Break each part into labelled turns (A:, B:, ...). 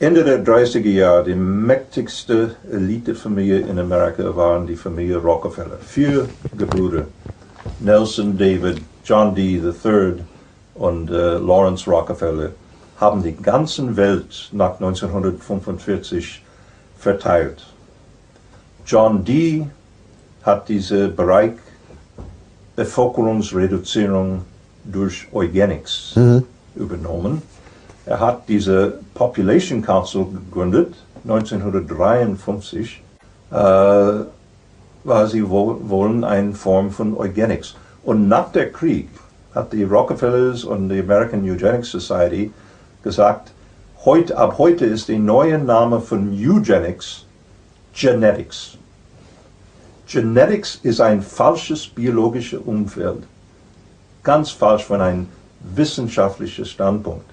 A: Ende der 30er Jahre, die mächtigste Elitefamilie in Amerika waren die Familie Rockefeller. 4 Gebrüder, Nelson, David, John D. III. Und Lawrence Rockefeller, haben die ganze Welt nach 1945 verteilt. John D. hat diesen Bereich Bevölkerungsreduzierung durch Eugenics übernommen. Er hat diese Population Council gegründet, 1953, weil sie wollen eine Form von Eugenics. Und nach dem Krieg hat die Rockefellers und die American Eugenics Society gesagt, ab heute ist der neue Name von Eugenics Genetics. Genetics ist ein falsches biologisches Umfeld. Ganz falsch von einem wissenschaftlichen Standpunkt.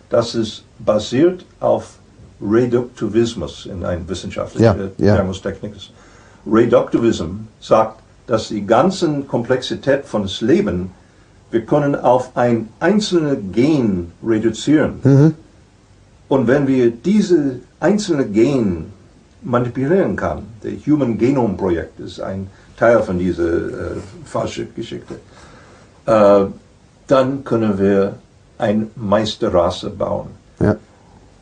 A: Das ist basiert auf Reduktivismus in einem wissenschaftlichen Thermostechnik. Reduktivism sagt, dass die ganze Komplexität von das Leben, wir können auf ein einzelnes Gen reduzieren. Und wenn wir diese einzelne Gen manipulieren kann, der Human Genome Projekt ist ein Teil von dieser falschen Geschichte, dann können wir eine Meisterrasse bauen. Ja.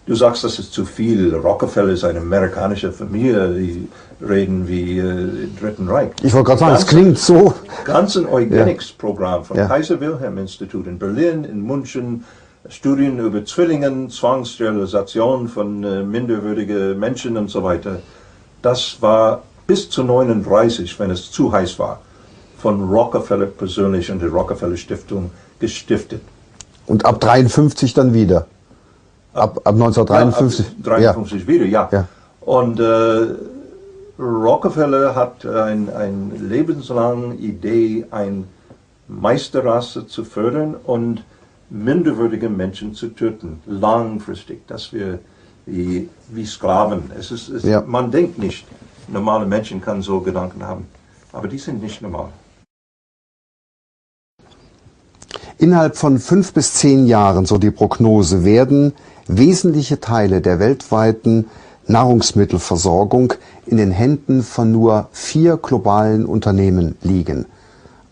A: Du sagst, das ist zu viel. Rockefeller ist eine amerikanische Familie, die reden wie Dritten Reich.
B: Ich wollte gerade sagen, es klingt so.
A: Ganzen Eugenics-Programm vom Kaiser Wilhelm Institut in Berlin, in München, Studien über Zwillingen, Zwangssterilisation von minderwürdigen Menschen und so weiter. Das war bis zu 39, wenn es zu heiß war, von Rockefeller persönlich und der Rockefeller Stiftung gestiftet.
B: Und ab 53 dann wieder? Ab 1953?
A: Ja, ab 53 wieder, ja. Und Rockefeller hat eine lebenslange Idee, eine Meisterrasse zu fördern und minderwürdige Menschen zu töten, langfristig, dass wir wie Sklaven. Man denkt nicht, normale Menschen können so Gedanken haben, aber die sind nicht normal.
B: Innerhalb von 5 bis 10 Jahren, so die Prognose, werden wesentliche Teile der weltweiten Nahrungsmittelversorgung in den Händen von nur 4 globalen Unternehmen liegen.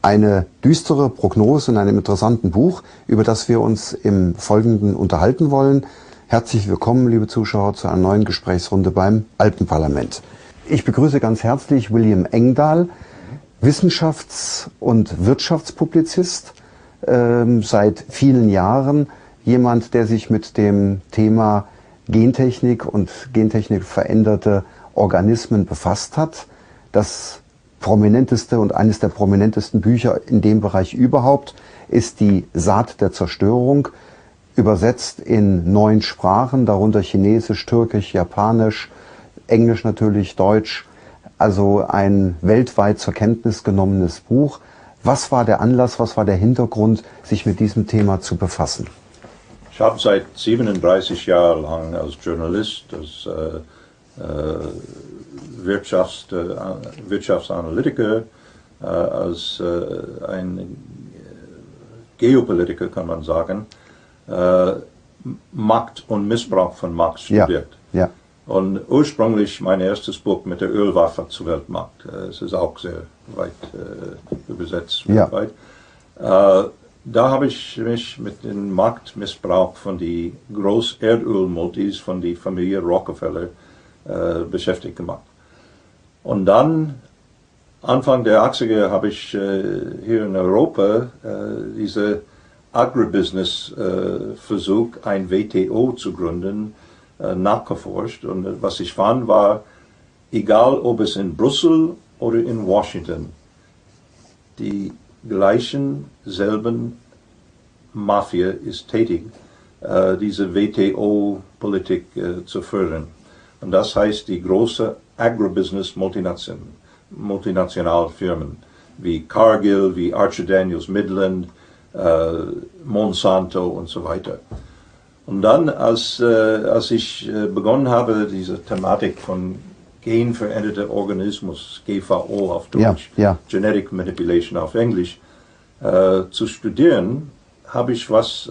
B: Eine düstere Prognose in einem interessanten Buch, über das wir uns im Folgenden unterhalten wollen. Herzlich willkommen, liebe Zuschauer, zu einer neuen Gesprächsrunde beim Alpenparlament. Ich begrüße ganz herzlich William Engdahl, Wissenschafts- und Wirtschaftspublizist, seit vielen Jahren jemand, der sich mit dem Thema Gentechnik und Gentechnik veränderte Organismen befasst hat. Das prominenteste und eines der prominentesten Bücher in dem Bereich überhaupt ist die Saat der Zerstörung, übersetzt in 9 Sprachen, darunter Chinesisch, Türkisch, Japanisch, Englisch natürlich, Deutsch. Also ein weltweit zur Kenntnis genommenes Buch. Was war der Anlass, was war der Hintergrund, sich mit diesem Thema zu befassen?
A: Ich habe seit 37 Jahren lang als Journalist, als Wirtschaftsanalytiker, als ein Geopolitiker, kann man sagen, Macht und Missbrauch von Macht studiert. Ja. Und ursprünglich mein erstes Buch mit der Ölwaffe zur Weltmacht. Es ist auch sehr weit übersetzt weltweit. Da habe ich mich mit dem Machtmissbrauch von den Groß-Erdölmultis von der Familie Rockefeller beschäftigt gemacht. Und dann, Anfang der 80er, habe ich hier in Europa diese Agribusiness-Versuch, ein WTO zu gründen, nachgeforscht. Und was ich fand, war, egal ob es in Brüssel oder in Washington, die gleichen, selben Mafia ist tätig, diese WTO-Politik zu fördern. Und das heißt, die großen Agribusiness-Multinationalfirmen wie Cargill, wie Archer Daniels Midland, Monsanto und so weiter. Und dann, als ich begonnen habe, diese Thematik von genveränderter Organismus, GVO auf Deutsch, Genetic Manipulation auf Englisch, zu studieren, habe ich was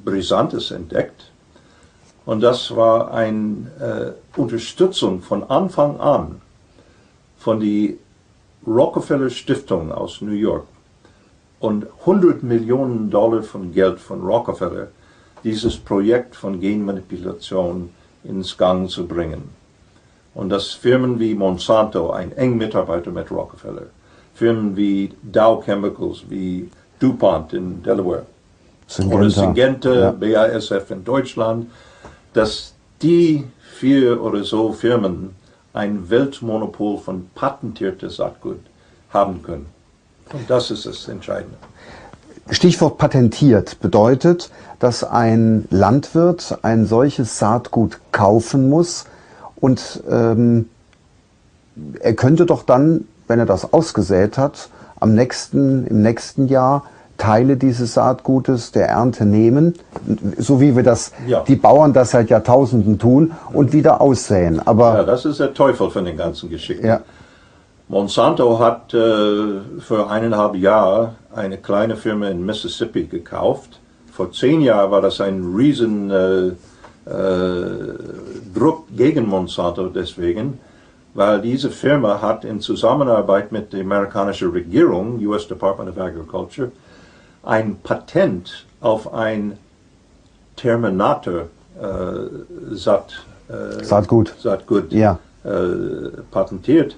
A: Brisantes entdeckt. Und das war eine Unterstützung von Anfang an von der Rockefeller Stiftung aus New York und $100 Millionen von Geld von Rockefeller, dieses Projekt von Genmanipulation ins Gang zu bringen. Und dass Firmen wie Monsanto, ein eng Mitarbeiter mit Rockefeller, Firmen wie Dow Chemicals, wie DuPont in Delaware, oder Syngenta, ja. BASF in Deutschland, dass die 4 oder so Firmen ein Weltmonopol von patentierter Saatgut haben können. Und das ist das Entscheidende.
B: Stichwort patentiert bedeutet, dass ein Landwirt ein solches Saatgut kaufen muss und er könnte doch dann, wenn er das ausgesät hat, im nächsten Jahr Teile dieses Saatgutes der Ernte nehmen, so wie wir das, ja, die Bauern das seit Jahrtausenden tun, und wieder aussäen. Aber
A: ja, das ist der Teufel von den ganzen Geschichten.
B: Ja.
A: Monsanto hat für 1,5 Jahre eine kleine Firma in Mississippi gekauft. Vor 10 Jahren war das ein riesen Druck gegen Monsanto deswegen, weil diese Firma hat in Zusammenarbeit mit der amerikanischen Regierung, US Department of Agriculture, ein Patent auf ein Terminator Saatgut,
B: ja,
A: patentiert.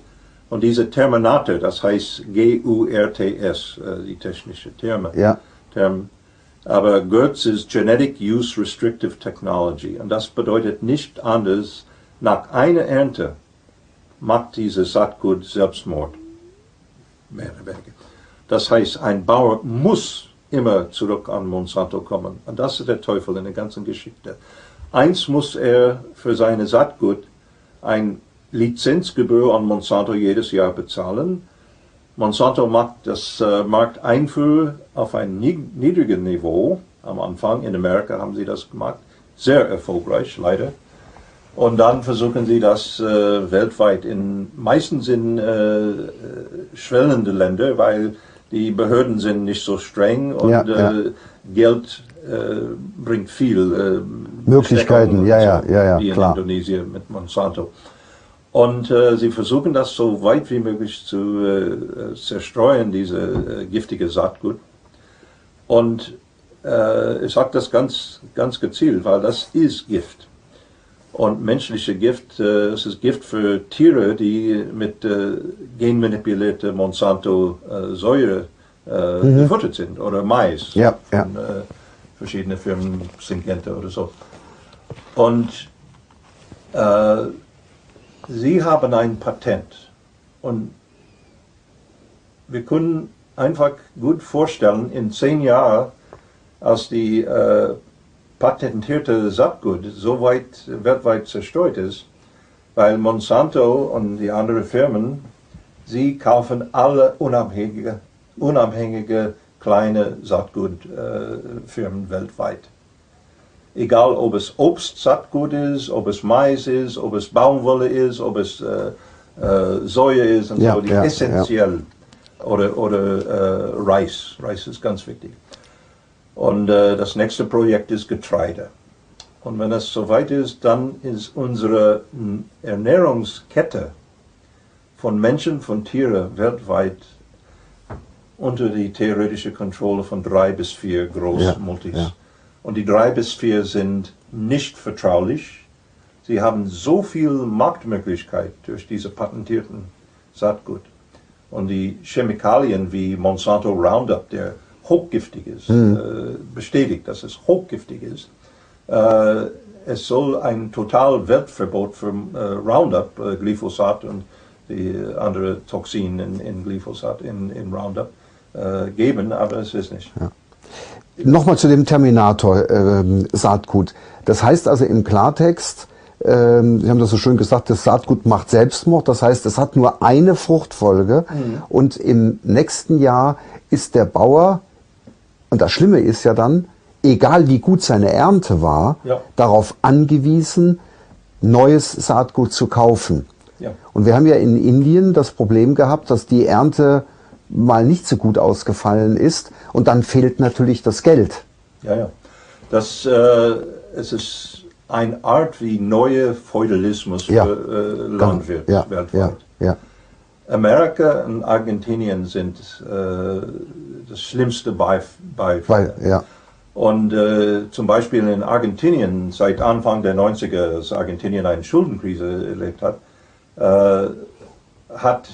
A: Und diese Terminator, das heißt GURTS, die technische Term.
B: Ja.
A: Aber GURTS ist Genetic Use Restrictive Technology. Und das bedeutet nicht anders, nach einer Ernte macht dieses Saatgut Selbstmord. Mehr oder weniger. Das heißt, ein Bauer muss immer zurück an Monsanto kommen. Und das ist der Teufel in der ganzen Geschichte. Eins muss er für seine Saatgut ein Lizenzgebühr an Monsanto jedes Jahr bezahlen. Monsanto macht das Markteinfuhr auf ein niedriges Niveau. Am Anfang in Amerika haben sie das gemacht. Sehr erfolgreich, leider. Und dann versuchen sie das weltweit, meistens in schwellende Länder, weil die Behörden sind nicht so streng und Geld bringt viel
B: Möglichkeiten,
A: wie in
B: klar.
A: Indonesien mit Monsanto. Und sie versuchen das so weit wie möglich zu zerstreuen, diese giftige Saatgut. Und ich sage das ganz gezielt, weil das ist Gift. Und menschliche Gift, es ist Gift für Tiere, die mit genmanipulierter Monsanto-Säure gefüttert sind, oder Mais.
B: Ja, ja.
A: Von verschiedenen Firmen, Syngenta oder so. Und sie haben ein Patent. Und wir können einfach gut vorstellen, in 10 Jahren, als die patentierte Saatgut so weit weltweit zerstört ist, weil Monsanto und die anderen Firmen, sie kaufen alle unabhängige kleine Saatgutfirmen weltweit. Egal ob es Obstsaatgut ist, ob es Mais ist, ob es Baumwolle ist, ob es Soja ist und so, die essentiell. Oder Reis. Reis ist ganz wichtig. Und das nächste Projekt ist Getreide. Und wenn es soweit ist, dann ist unsere Ernährungskette von Menschen, von Tieren weltweit unter die theoretische Kontrolle von 3 bis 4 Großmultis. Ja. Und die 3 bis 4 sind nicht vertraulich. Sie haben so viel Marktmöglichkeit durch diese patentierten Saatgut. Und die Chemikalien wie Monsanto Roundup, der hochgiftig ist, bestätigt, dass es hochgiftig ist. Es soll ein total Weltverbot für Roundup, Glyphosat und die anderen Toxine in Glyphosat, in Roundup geben, aber es ist nicht.
B: Ja. Nochmal zu dem Terminator-Saatgut. Das heißt also im Klartext, Sie haben das so schön gesagt, das Saatgut macht Selbstmord. Das heißt, es hat nur eine Fruchtfolge und im nächsten Jahr ist der Bauer, und das Schlimme ist ja dann, egal wie gut seine Ernte war, darauf angewiesen, neues Saatgut zu kaufen. Ja. Und wir haben ja in Indien das Problem gehabt, dass die Ernte mal nicht so gut ausgefallen ist und dann fehlt natürlich das Geld.
A: Ja, ja. Es ist eine Art wie neue Feudalismus für Landwirte weltweit. Amerika und Argentinien sind das schlimmste Beispiel. Und zum Beispiel in Argentinien, seit Anfang der 90er, als Argentinien eine Schuldenkrise erlebt hat, hat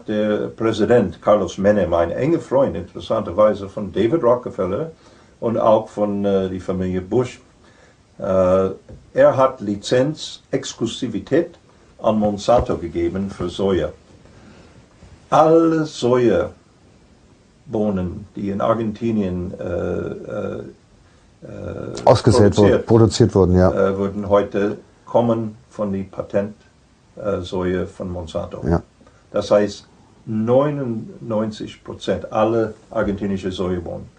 A: der Präsident Carlos Menem, ein enger Freund interessanterweise von David Rockefeller und auch von der Familie Bush, er hat Lizenz, Exklusivität an Monsanto gegeben für Soja. Alle Sojabohnen, die in Argentinien
B: produziert wurden,
A: würden heute kommen von der Patentsoja von Monsanto.
B: Ja.
A: Das heißt, 99% aller argentinischen Sojabohnen,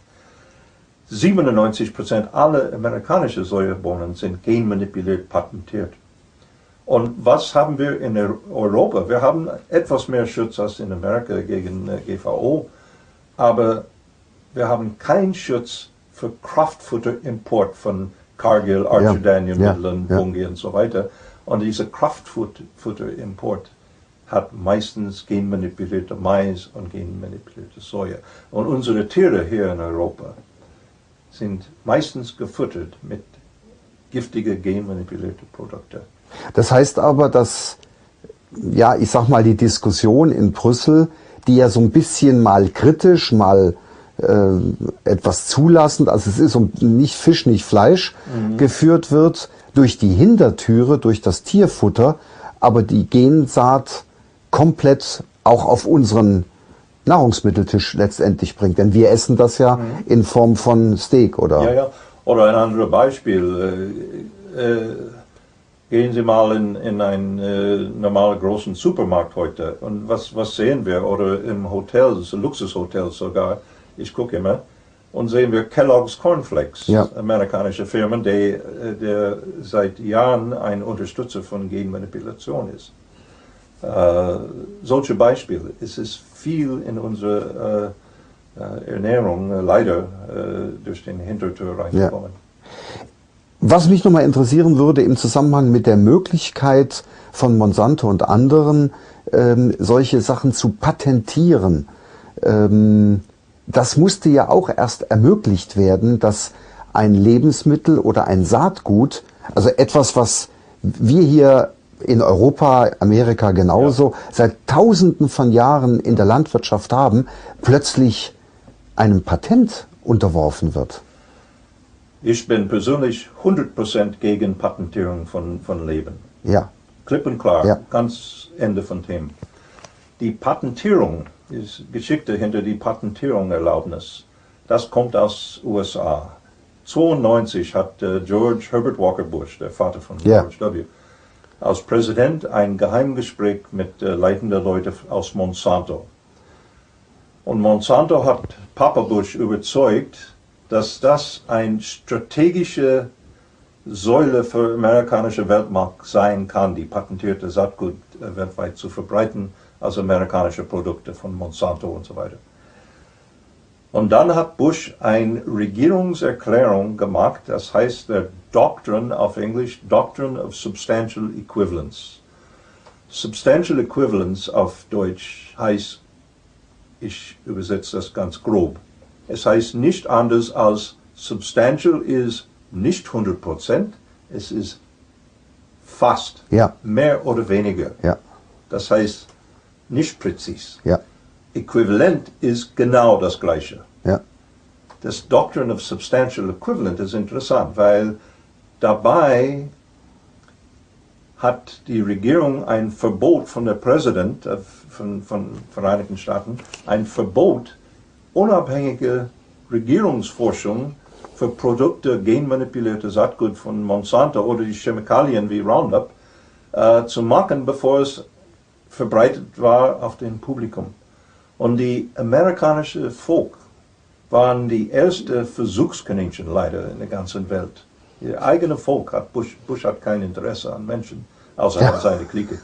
A: 97% aller amerikanischen Sojabohnen sind genmanipuliert patentiert. Und was haben wir in Europa? Wir haben etwas mehr Schutz als in Amerika gegen GVO, aber wir haben keinen Schutz für Kraftfutterimport von Cargill, Archer Daniel, Midland, Bunge und so weiter. Und dieser Kraftfutterimport hat meistens genmanipulierte Mais und genmanipulierte Soja. Und unsere Tiere hier in Europa sind meistens gefüttert mit giftigen genmanipulierten Produkten.
B: Das heißt aber, dass, ich sag mal, die Diskussion in Brüssel, die ja so ein bisschen mal kritisch, mal etwas zulassend, also es ist nicht Fisch, nicht Fleisch, geführt wird, durch die Hintertüre, durch das Tierfutter, aber die Gensaat komplett auch auf unseren Nahrungsmitteltisch letztendlich bringt. Denn wir essen das ja in Form von Steak, oder?
A: Ja. Oder ein anderes Beispiel. Gehen Sie mal in einen normalen großen Supermarkt heute und was sehen wir? Oder im Hotels, Luxushotels sogar, ich gucke immer, und sehen wir Kellogg's Cornflakes, amerikanische Firmen, der seit Jahren ein Unterstützer von Genmanipulation ist. Solche Beispiele. Es ist viel in unserer Ernährung leider durch den Hintertür reingekommen.
B: Was mich nochmal interessieren würde im Zusammenhang mit der Möglichkeit von Monsanto und anderen, solche Sachen zu patentieren, das musste ja auch erst ermöglicht werden, dass ein Lebensmittel oder ein Saatgut, also etwas, was wir hier in Europa, Amerika genauso, seit Tausenden von Jahren in der Landwirtschaft haben, plötzlich einem Patent unterworfen wird.
A: Ich bin persönlich 100% gegen Patentierung von Leben.
B: Ja.
A: Klipp und klar, ganz Ende von Themen. Die Patentierung, die Geschichte hinter die Patentierung-Erlaubnis, das kommt aus USA. 1992 hat George Herbert Walker Bush, der Vater von George W., als Präsident ein Geheimgespräch mit leitenden Leuten aus Monsanto. Und Monsanto hat Papa Bush überzeugt, dass das eine strategische Säule für amerikanische Weltmarkt sein kann, die patentierte Saatgut weltweit zu verbreiten als amerikanische Produkte von Monsanto und so weiter. Und dann hat Bush eine Regierungserklärung gemacht, das heißt der Doctrine auf Englisch, Doctrine of Substantial Equivalence. Substantial Equivalence auf Deutsch heißt, ich übersetze das ganz grob, es heißt nicht anders als substantial ist nicht 100%, es ist fast, mehr oder weniger. Das heißt nicht präzis. Äquivalent ist genau das Gleiche. Das Doctrine of Substantial Equivalent ist interessant, weil dabei hat die Regierung ein Verbot von der Präsident von Vereinigten Staaten, ein Verbot unabhängige Regierungsforschung für Produkte genmanipulierte Saatgut von Monsanto oder die Chemikalien wie Roundup zu machen, bevor es verbreitet war auf dem Publikum. Und die amerikanische Volk waren die erste Versuchskaninchen leider in der ganzen Welt. Ihr eigenes Volk hat Bush hat kein Interesse an Menschen, außer an seine Clique.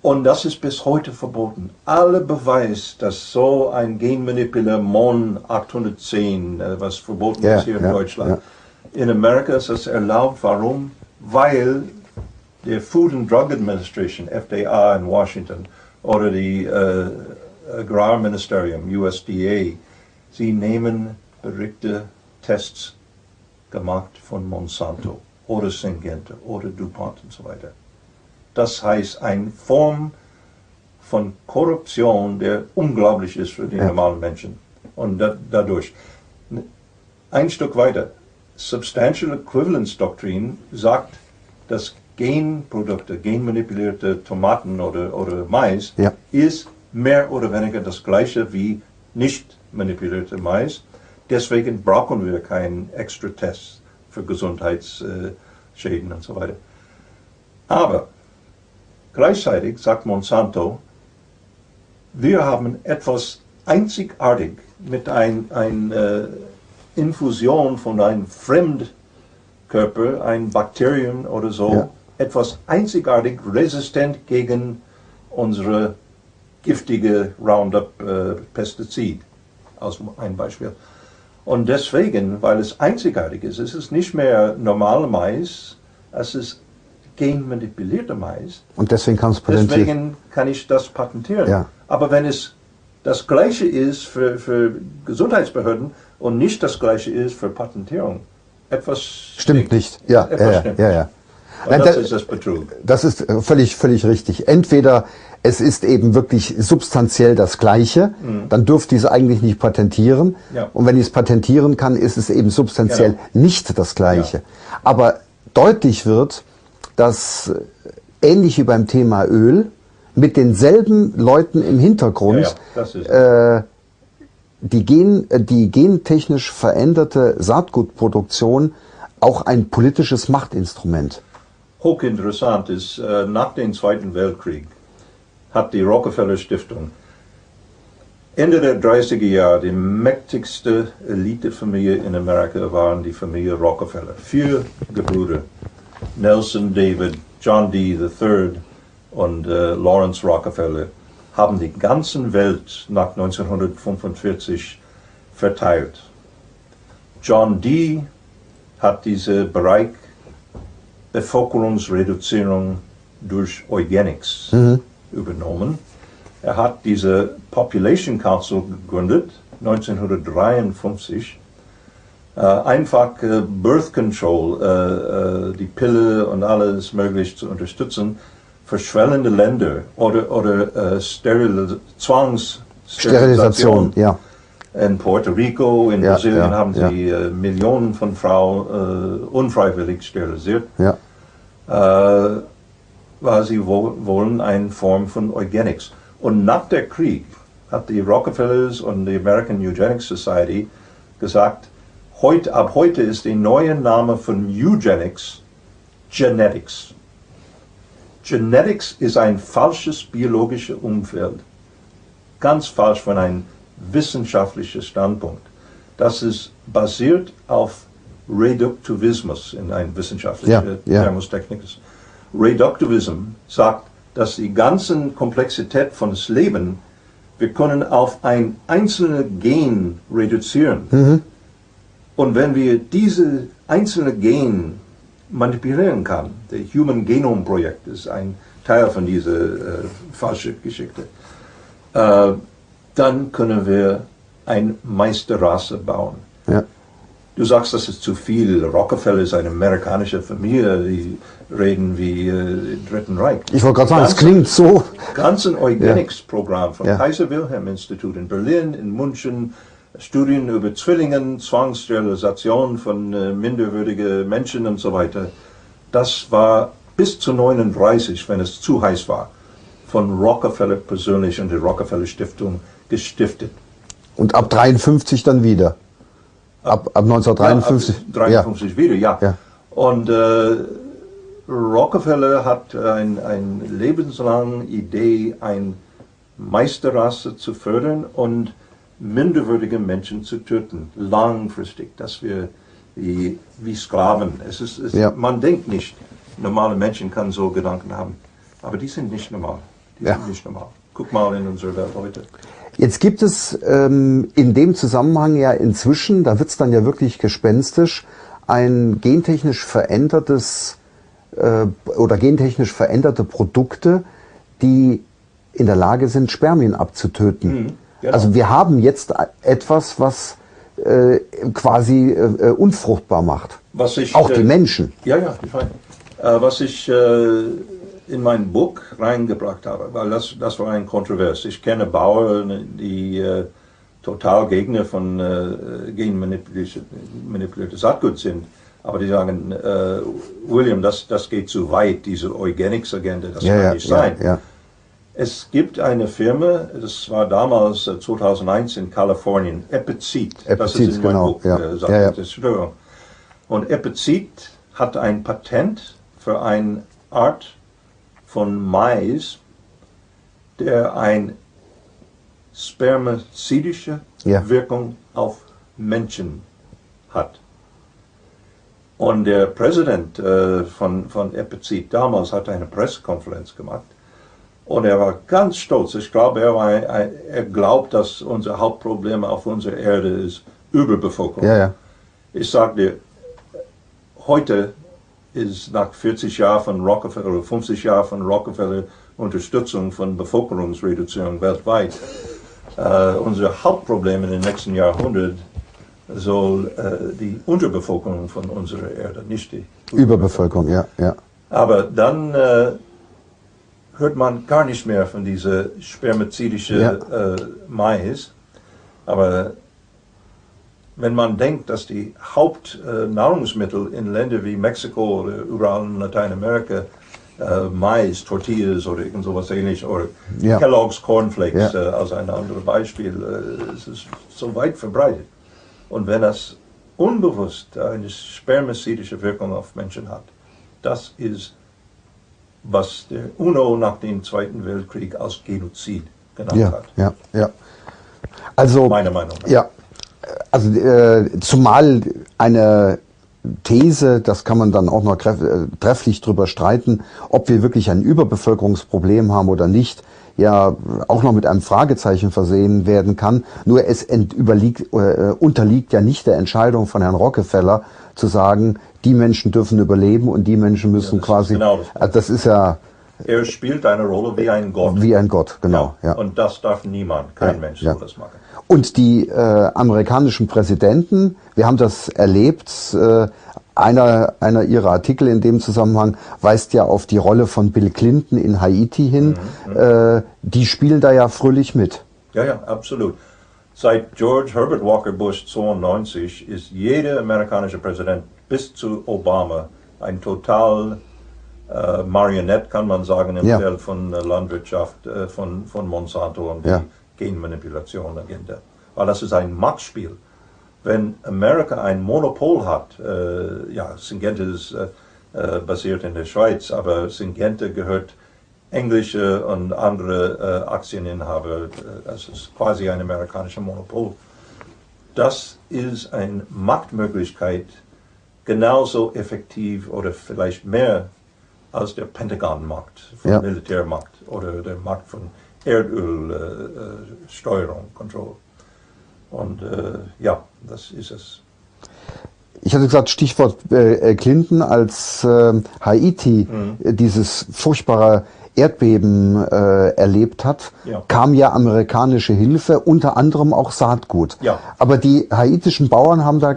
A: Und das ist bis heute verboten. Alle Beweis, dass so ein Genmanipulator MON 810, was verboten ist hier in Deutschland, In Amerika ist es erlaubt. Warum? Weil der Food and Drug Administration, FDA in Washington, oder die Agrarministerium, USDA, sie nehmen Berichte, Tests gemacht von Monsanto oder Syngenta oder DuPont und so weiter. Das heißt, eine Form von Korruption, der unglaublich ist für die normalen Menschen. Und dadurch, ein Stück weiter, Substantial Equivalence Doktrin sagt, dass Genprodukte, genmanipulierte Tomaten oder Mais, ist mehr oder weniger das gleiche wie nicht manipulierte Mais. Deswegen brauchen wir keinen extra Test für Gesundheitsschäden und so weiter. Aber gleichzeitig sagt Monsanto, wir haben etwas einzigartig mit einer Infusion von einem Fremdkörper, ein Bakterium oder so, etwas einzigartig resistent gegen unsere giftige Roundup-Pestizid, als ein Beispiel. Und deswegen, weil es einzigartig ist, es ist nicht mehr normale Mais, es ist genmanipulierter Mais.
B: Und deswegen kann es patentieren.
A: Deswegen kann ich das patentieren.
B: Ja.
A: Aber wenn es das Gleiche ist für Gesundheitsbehörden und nicht das Gleiche ist für Patentierung, etwas
B: stimmt nicht. Ja,
A: stimmt nicht. Und
B: Nein,
A: das ist das Betrug.
B: Das ist völlig richtig. Entweder es ist eben wirklich substanziell das Gleiche, dann dürfte ich es eigentlich nicht patentieren.
A: Ja.
B: Und wenn ich es patentieren kann, ist es eben substanziell nicht das Gleiche. Ja. Aber deutlich wird, dass ähnlich wie beim Thema Öl mit denselben Leuten im Hintergrund die gentechnisch veränderte Saatgutproduktion auch ein politisches Machtinstrument.
A: Hochinteressant ist, nach dem Zweiten Weltkrieg hat die Rockefeller Stiftung Ende der 30er Jahre die mächtigste Elitefamilie in Amerika waren die Familie Rockefeller. 4 Gebrüder, Nelson, David, John D. III und Lawrence Rockefeller, haben die ganze Welt nach 1945 verteilt. John D. hat diesen Bereich Bevölkerungsreduzierung durch Eugenics übernommen. Er hat diese Population Council gegründet, 1953, einfach Birth Control, die Pille und alles möglich zu unterstützen, für schwellende Länder oder Zwangssterilisation.
B: Ja.
A: In Puerto Rico, in Brasilien haben sie Millionen von Frauen unfreiwillig sterilisiert, weil sie wollen eine Form von Eugenics. Und nach dem Krieg hat die Rockefellers und die American Eugenics Society gesagt, ab heute ist der neue Name von Eugenics Genetics. Genetics ist ein falsches biologisches Umfeld. Ganz falsch von einem wissenschaftlichen Standpunkt. Das ist basiert auf Reduktivismus in einem wissenschaftlichen Thermostechnik. Reduktivism sagt, dass die ganze Komplexität von das Leben, wir können auf ein einzelnes Gen reduzieren. Und wenn wir diese einzelne Gen manipulieren kann, der Human Genome Projekt ist ein Teil von dieser falschen Geschichte, dann können wir eine Meisterrasse bauen. Ja. Du sagst, das ist zu viel. Rockefeller ist eine amerikanische Familie, die reden wie im Dritten Reich.
B: Ich wollte gerade sagen, es klingt so.
A: Ganzen Eugenics-Programm vom Kaiser-Wilhelm-Institut in Berlin, in München, Studien über Zwillingen, Zwangssterilisation von minderwürdigen Menschen und so weiter. Das war bis zu 39, wenn es zu heiß war, von Rockefeller persönlich und der Rockefeller Stiftung gestiftet.
B: Und ab 53 dann wieder? Ab 1953?
A: Ja, ab 53 wieder, ja. Und Rockefeller hat eine lebenslange Idee, eine Meisterrasse zu fördern und minderwürdige Menschen zu töten, langfristig, dass wir wie Sklaven. Man denkt nicht, normale Menschen können so Gedanken haben, aber die sind nicht normal. Die sind nicht normal. Guck mal in unsere Welt heute.
B: Jetzt gibt es in dem Zusammenhang ja inzwischen, da wird es dann ja wirklich gespenstisch, ein gentechnisch verändertes oder gentechnisch veränderte Produkte, die in der Lage sind, Spermien abzutöten. Genau. Also wir haben jetzt etwas, was quasi unfruchtbar macht. Auch die Menschen.
A: Ja, ich meine, was ich in mein Buch reingebracht habe, weil das war ein Kontrovers. Ich kenne Bauern, die total Gegner von genmanipuliertes Saatgut sind, aber die sagen, William, das geht zu weit, diese Eugenics-Agenda, das kann nicht sein.
B: Ja.
A: Es gibt eine Firma, das war damals 2001 in Kalifornien, Epizid, das ist in meinem Buch, Saat der Zerstörung. Und Epizid hat ein Patent für eine Art von Mais, der eine spermizidische Wirkung auf Menschen hat. Und der Präsident von Epizid damals hat eine Pressekonferenz gemacht. Und er war ganz stolz. Ich glaube, er glaubt, dass unser Hauptproblem auf unserer Erde ist Überbevölkerung.
B: Ja.
A: Ich sage dir, heute ist nach 40 Jahren von Rockefeller oder 50 Jahren von Rockefeller Unterstützung von Bevölkerungsreduzierung weltweit, unser Hauptproblem in den nächsten Jahrhundert soll die Unterbevölkerung von unserer Erde, nicht die
B: Überbevölkerung, ja.
A: Aber dann hört man gar nicht mehr von dieser spermizidischen Mais. Aber wenn man denkt, dass die Hauptnahrungsmittel in Ländern wie Mexiko oder überall in Lateinamerika Mais, Tortillas oder irgend sowas ähnliches oder Kellogg's Cornflakes als ein anderes Beispiel, es ist so weit verbreitet. Und wenn das unbewusst eine spermizidische Wirkung auf Menschen hat, das ist, was der UNO nach dem Zweiten Weltkrieg als Genozid genannt hat.
B: Ja. Also,
A: meine Meinung nach.
B: Ja, also zumal eine These, das kann man dann auch noch trefflich drüber streiten, ob wir wirklich ein Überbevölkerungsproblem haben oder nicht, ja auch noch mit einem Fragezeichen versehen werden kann. Nur es unterliegt ja nicht der Entscheidung von Herrn Rockefeller zu sagen, die Menschen dürfen überleben und die Menschen müssen quasi...
A: Genau
B: das ist ja...
A: Er spielt eine Rolle wie ein Gott.
B: Wie ein Gott, genau. Ja.
A: Und das darf niemand, kein Mensch soll das machen.
B: Und die amerikanischen Präsidenten, wir haben das erlebt, einer ihrer Artikel in dem Zusammenhang weist ja auf die Rolle von Bill Clinton in Haiti hin. Die spielen da ja fröhlich mit.
A: Ja, absolut. Seit George Herbert Walker Bush 92 ist jeder amerikanische Präsident bis zu Obama ein total Marionette, kann man sagen, im Feld von Landwirtschaft, von Monsanto und die Genmanipulation-Agenda. Weil das ist ein Machtspiel. Wenn Amerika ein Monopol hat, Syngenta ist basiert in der Schweiz, aber Syngenta gehört englische und andere Aktieninhaber, das ist quasi ein amerikanisches Monopol. Das ist eine Machtmöglichkeit genauso effektiv oder vielleicht mehr als der Pentagon-Macht, von Militärmacht oder der Macht von Erdölsteuerung, Kontrolle. Und das ist es.
B: Ich hatte gesagt, Stichwort Clinton, als Haiti dieses furchtbare Erdbeben erlebt hat, kam ja amerikanische Hilfe, unter anderem auch Saatgut. Ja. Aber die haitischen Bauern haben da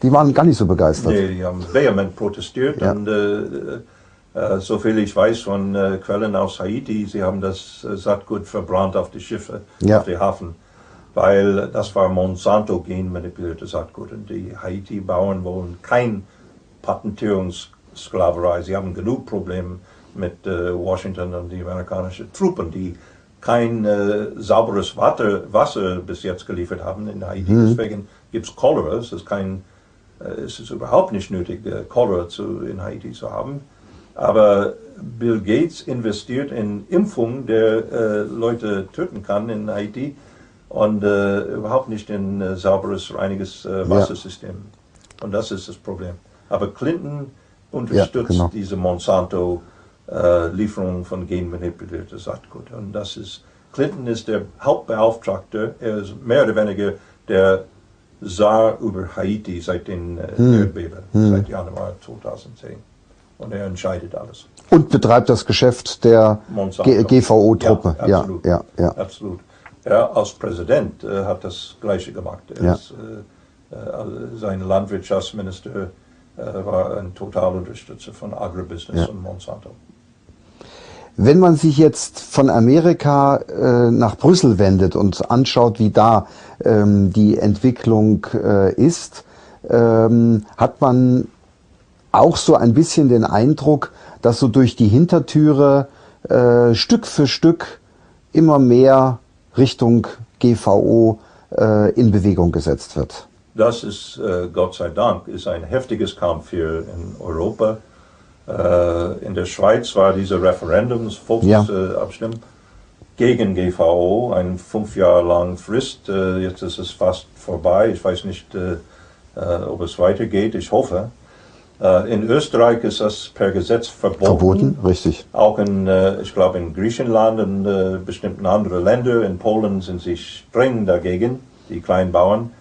B: die waren gar nicht so begeistert.
A: Nee, die haben vehement protestiert und soviel ich weiß von Quellen aus Haiti, sie haben das Saatgut verbrannt auf die Schiffe, auf die Hafen, weil das war Monsanto-genmanipuliertes Saatgut und die Haiti-Bauern wollen kein Patentierungssklaverei. Sie haben genug Probleme mit Washington und die amerikanischen Truppen, die kein sauberes Wasser bis jetzt geliefert haben in Haiti. Deswegen gibt es Cholera. Es ist überhaupt nicht nötig, Cholera in Haiti zu haben. Aber Bill Gates investiert in Impfung, der Leute töten kann in Haiti und überhaupt nicht in sauberes, reiniges Wassersystem. Und das ist das Problem. Aber Clinton unterstützt diese Monsanto-Lieferung von genmanipuliertem Saatgut. Und Clinton ist der Hauptbeauftragte, er ist mehr oder weniger der sah über Haiti seit den Erdbeben, seit Januar 2010. Und er entscheidet alles.
B: Und betreibt das Geschäft der GVO-Truppe.
A: Ja, absolut.
B: Ja, ja.
A: Absolut. Er als Präsident hat das Gleiche gemacht. Sein Landwirtschaftsminister war ein Totalunterstützer von Agribusiness und Monsanto.
B: Wenn man sich jetzt von Amerika nach Brüssel wendet und anschaut, wie da die Entwicklung ist, hat man auch so ein bisschen den Eindruck, dass so durch die Hintertüre Stück für Stück immer mehr Richtung GVO in Bewegung gesetzt wird.
A: Das ist, Gott sei Dank, ist ein heftiges Kampf hier in Europa. In der Schweiz war diese Volksabstimmung gegen GVO, ein 5 Jahre lang Frist. Jetzt ist es fast vorbei. Ich weiß nicht, ob es weitergeht. Ich hoffe. In Österreich ist das per Gesetz verboten.
B: Richtig.
A: Auch ich glaube in Griechenland und bestimmten anderen Ländern. In Polen sind sie streng dagegen, die Kleinbauern.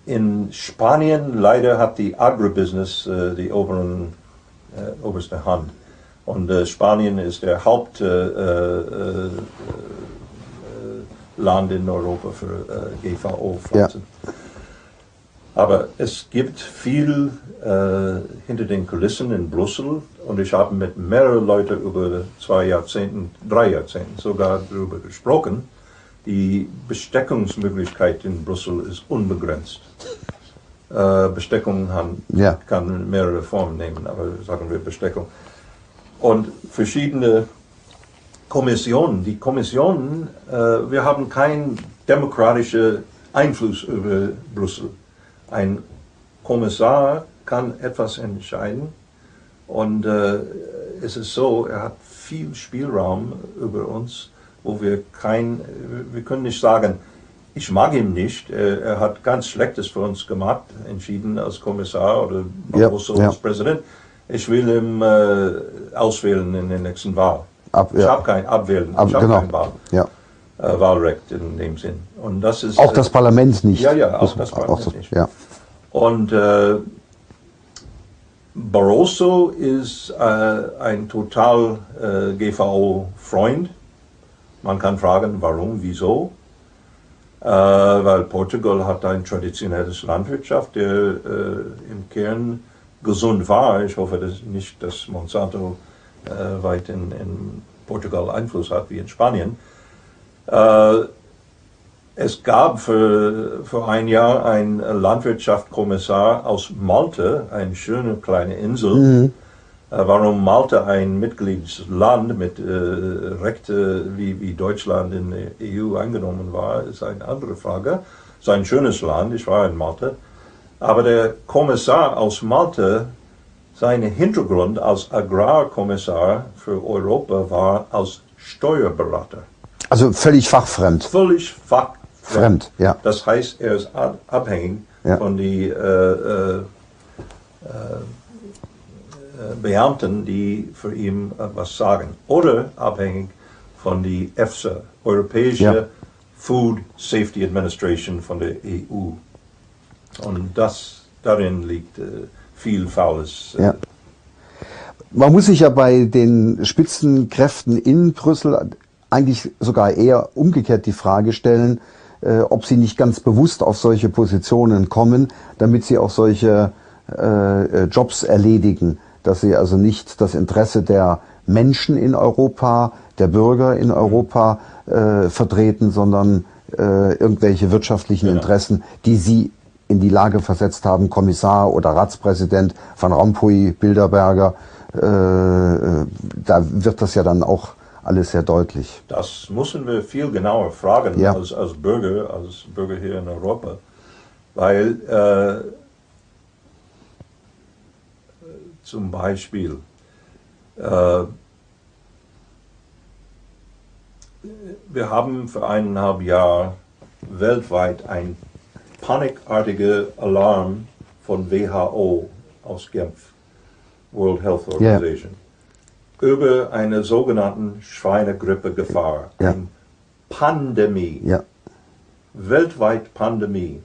A: In Spanien leider hat die Agribusiness die oberste Hand. Und Spanien ist der Hauptland in Europa für GVO-Pflanzen. Ja. Aber es gibt viel hinter den Kulissen in Brüssel und ich habe mit mehreren Leuten über 3 Jahrzehnten sogar darüber gesprochen. Die Besteckungsmöglichkeit in Brüssel ist unbegrenzt. Besteckung kann mehrere Formen nehmen, aber sagen wir Besteckung. Und verschiedene Kommissionen. Die Kommissionen, wir haben keinen demokratischen Einfluss über Brüssel. Ein Kommissar kann etwas entscheiden und es ist so, er hat viel Spielraum über uns, wo wir können nicht sagen, ich mag ihn nicht, er hat ganz Schlechtes für uns gemacht, entschieden als Kommissar oder als Präsident. Ich will ihn auswählen in der nächsten Wahl. Ich habe kein Abwählen, ich habe kein Wahlrecht in dem Sinn. Und das ist,
B: auch das Parlament nicht.
A: Ja, auch das Parlament nicht. Ja. Und Barroso ist ein total GVO-Freund. Man kann fragen, warum, wieso. Weil Portugal hat ein traditionelles Landwirtschaft, der im Kern gesund war. Ich hoffe nicht, dass Monsanto weit in Portugal Einfluss hat wie in Spanien. Es gab für ein Jahr einen Landwirtschaftskommissar aus Malta, eine schöne kleine Insel. Warum Malta ein Mitgliedsland mit Rechten wie Deutschland in der EU eingenommen war, ist eine andere Frage. Es ist ein schönes Land, ich war in Malta. Aber der Kommissar aus Malta, sein Hintergrund als Agrarkommissar für Europa war als Steuerberater.
B: Also völlig fachfremd.
A: Völlig fachfremd.
B: Ja.
A: Das heißt, er ist abhängig von den Beamten, die für ihn was sagen. Oder abhängig von der EFSA, Europäische Food Safety Administration von der EU. Und darin liegt viel Faules.
B: Man muss sich ja bei den Spitzenkräften in Brüssel eigentlich sogar eher umgekehrt die Frage stellen, ob sie nicht ganz bewusst auf solche Positionen kommen, damit sie auch solche Jobs erledigen, dass sie also nicht das Interesse der Menschen in Europa, der Bürger in Europa vertreten, sondern irgendwelche wirtschaftlichen Interessen, die sie in die Lage versetzt haben, Kommissar oder Ratspräsident Van Rompuy, Bilderberger, da wird das ja dann auch alles sehr deutlich.
A: Das müssen wir viel genauer fragen als Bürger hier in Europa, weil zum Beispiel wir haben für 1,5 Jahre weltweit ein panikartiger Alarm von WHO aus Genf, World Health Organization, über eine sogenannte Schweinegrippe-Gefahr, eine Pandemie, weltweit Pandemie.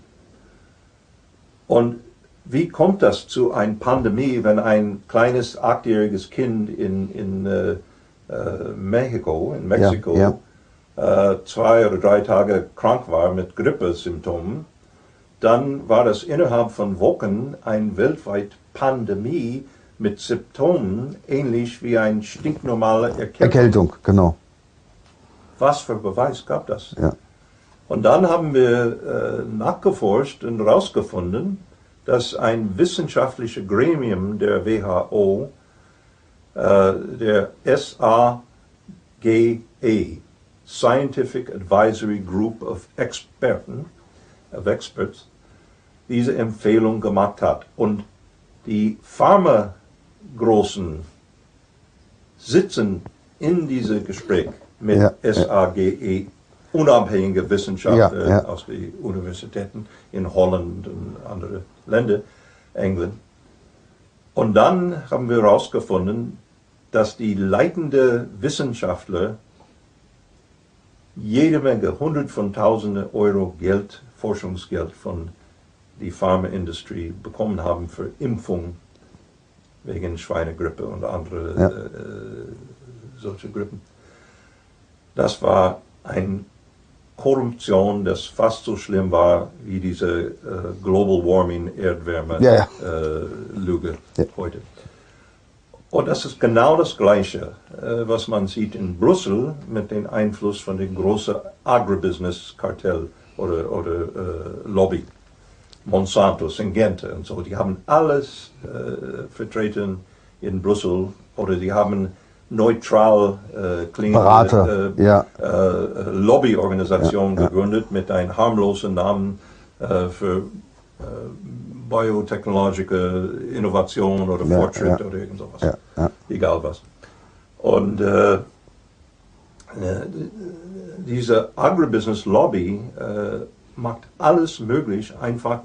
A: Und wie kommt das zu einer Pandemie, wenn ein kleines 8-jähriges Kind in Mexiko 2 oder 3 Tage krank war mit Grippesymptomen? Dann war das innerhalb von Wochen eine weltweite Pandemie mit Symptomen, ähnlich wie eine stinknormale
B: Erkältung, genau.
A: Was für Beweis gab das?
B: Ja.
A: Und dann haben wir nachgeforscht und herausgefunden, dass ein wissenschaftliches Gremium der WHO, der SAGE, Scientific Advisory Group of Experts, diese Empfehlung gemacht hat. Und die Pharmagroßen sitzen in diesem Gespräch mit SAGE, unabhängige Wissenschaftler aus den Universitäten in Holland und andere Länder, England. Und dann haben wir herausgefunden, dass die leitenden Wissenschaftler jede Menge, Hundert von Tausende Euro Geld, Forschungsgeld von der Pharmaindustrie bekommen haben für Impfung wegen Schweinegrippe und andere solche Grippen. Das war eine Korruption, das fast so schlimm war wie diese Global Warming Erdwärme Lüge heute. Und das ist genau das Gleiche, was man sieht in Brüssel mit dem Einfluss von dem großen Agribusiness-Kartell oder Lobby. Monsanto, Syngenta und so, die haben alles vertreten in Brüssel oder die haben neutral klingende Lobbyorganisation gegründet mit einem harmlosen Namen für biotechnologische Innovation oder Fortschritt oder irgend sowas. Egal was. Und diese Agribusiness-Lobby macht alles möglich, einfach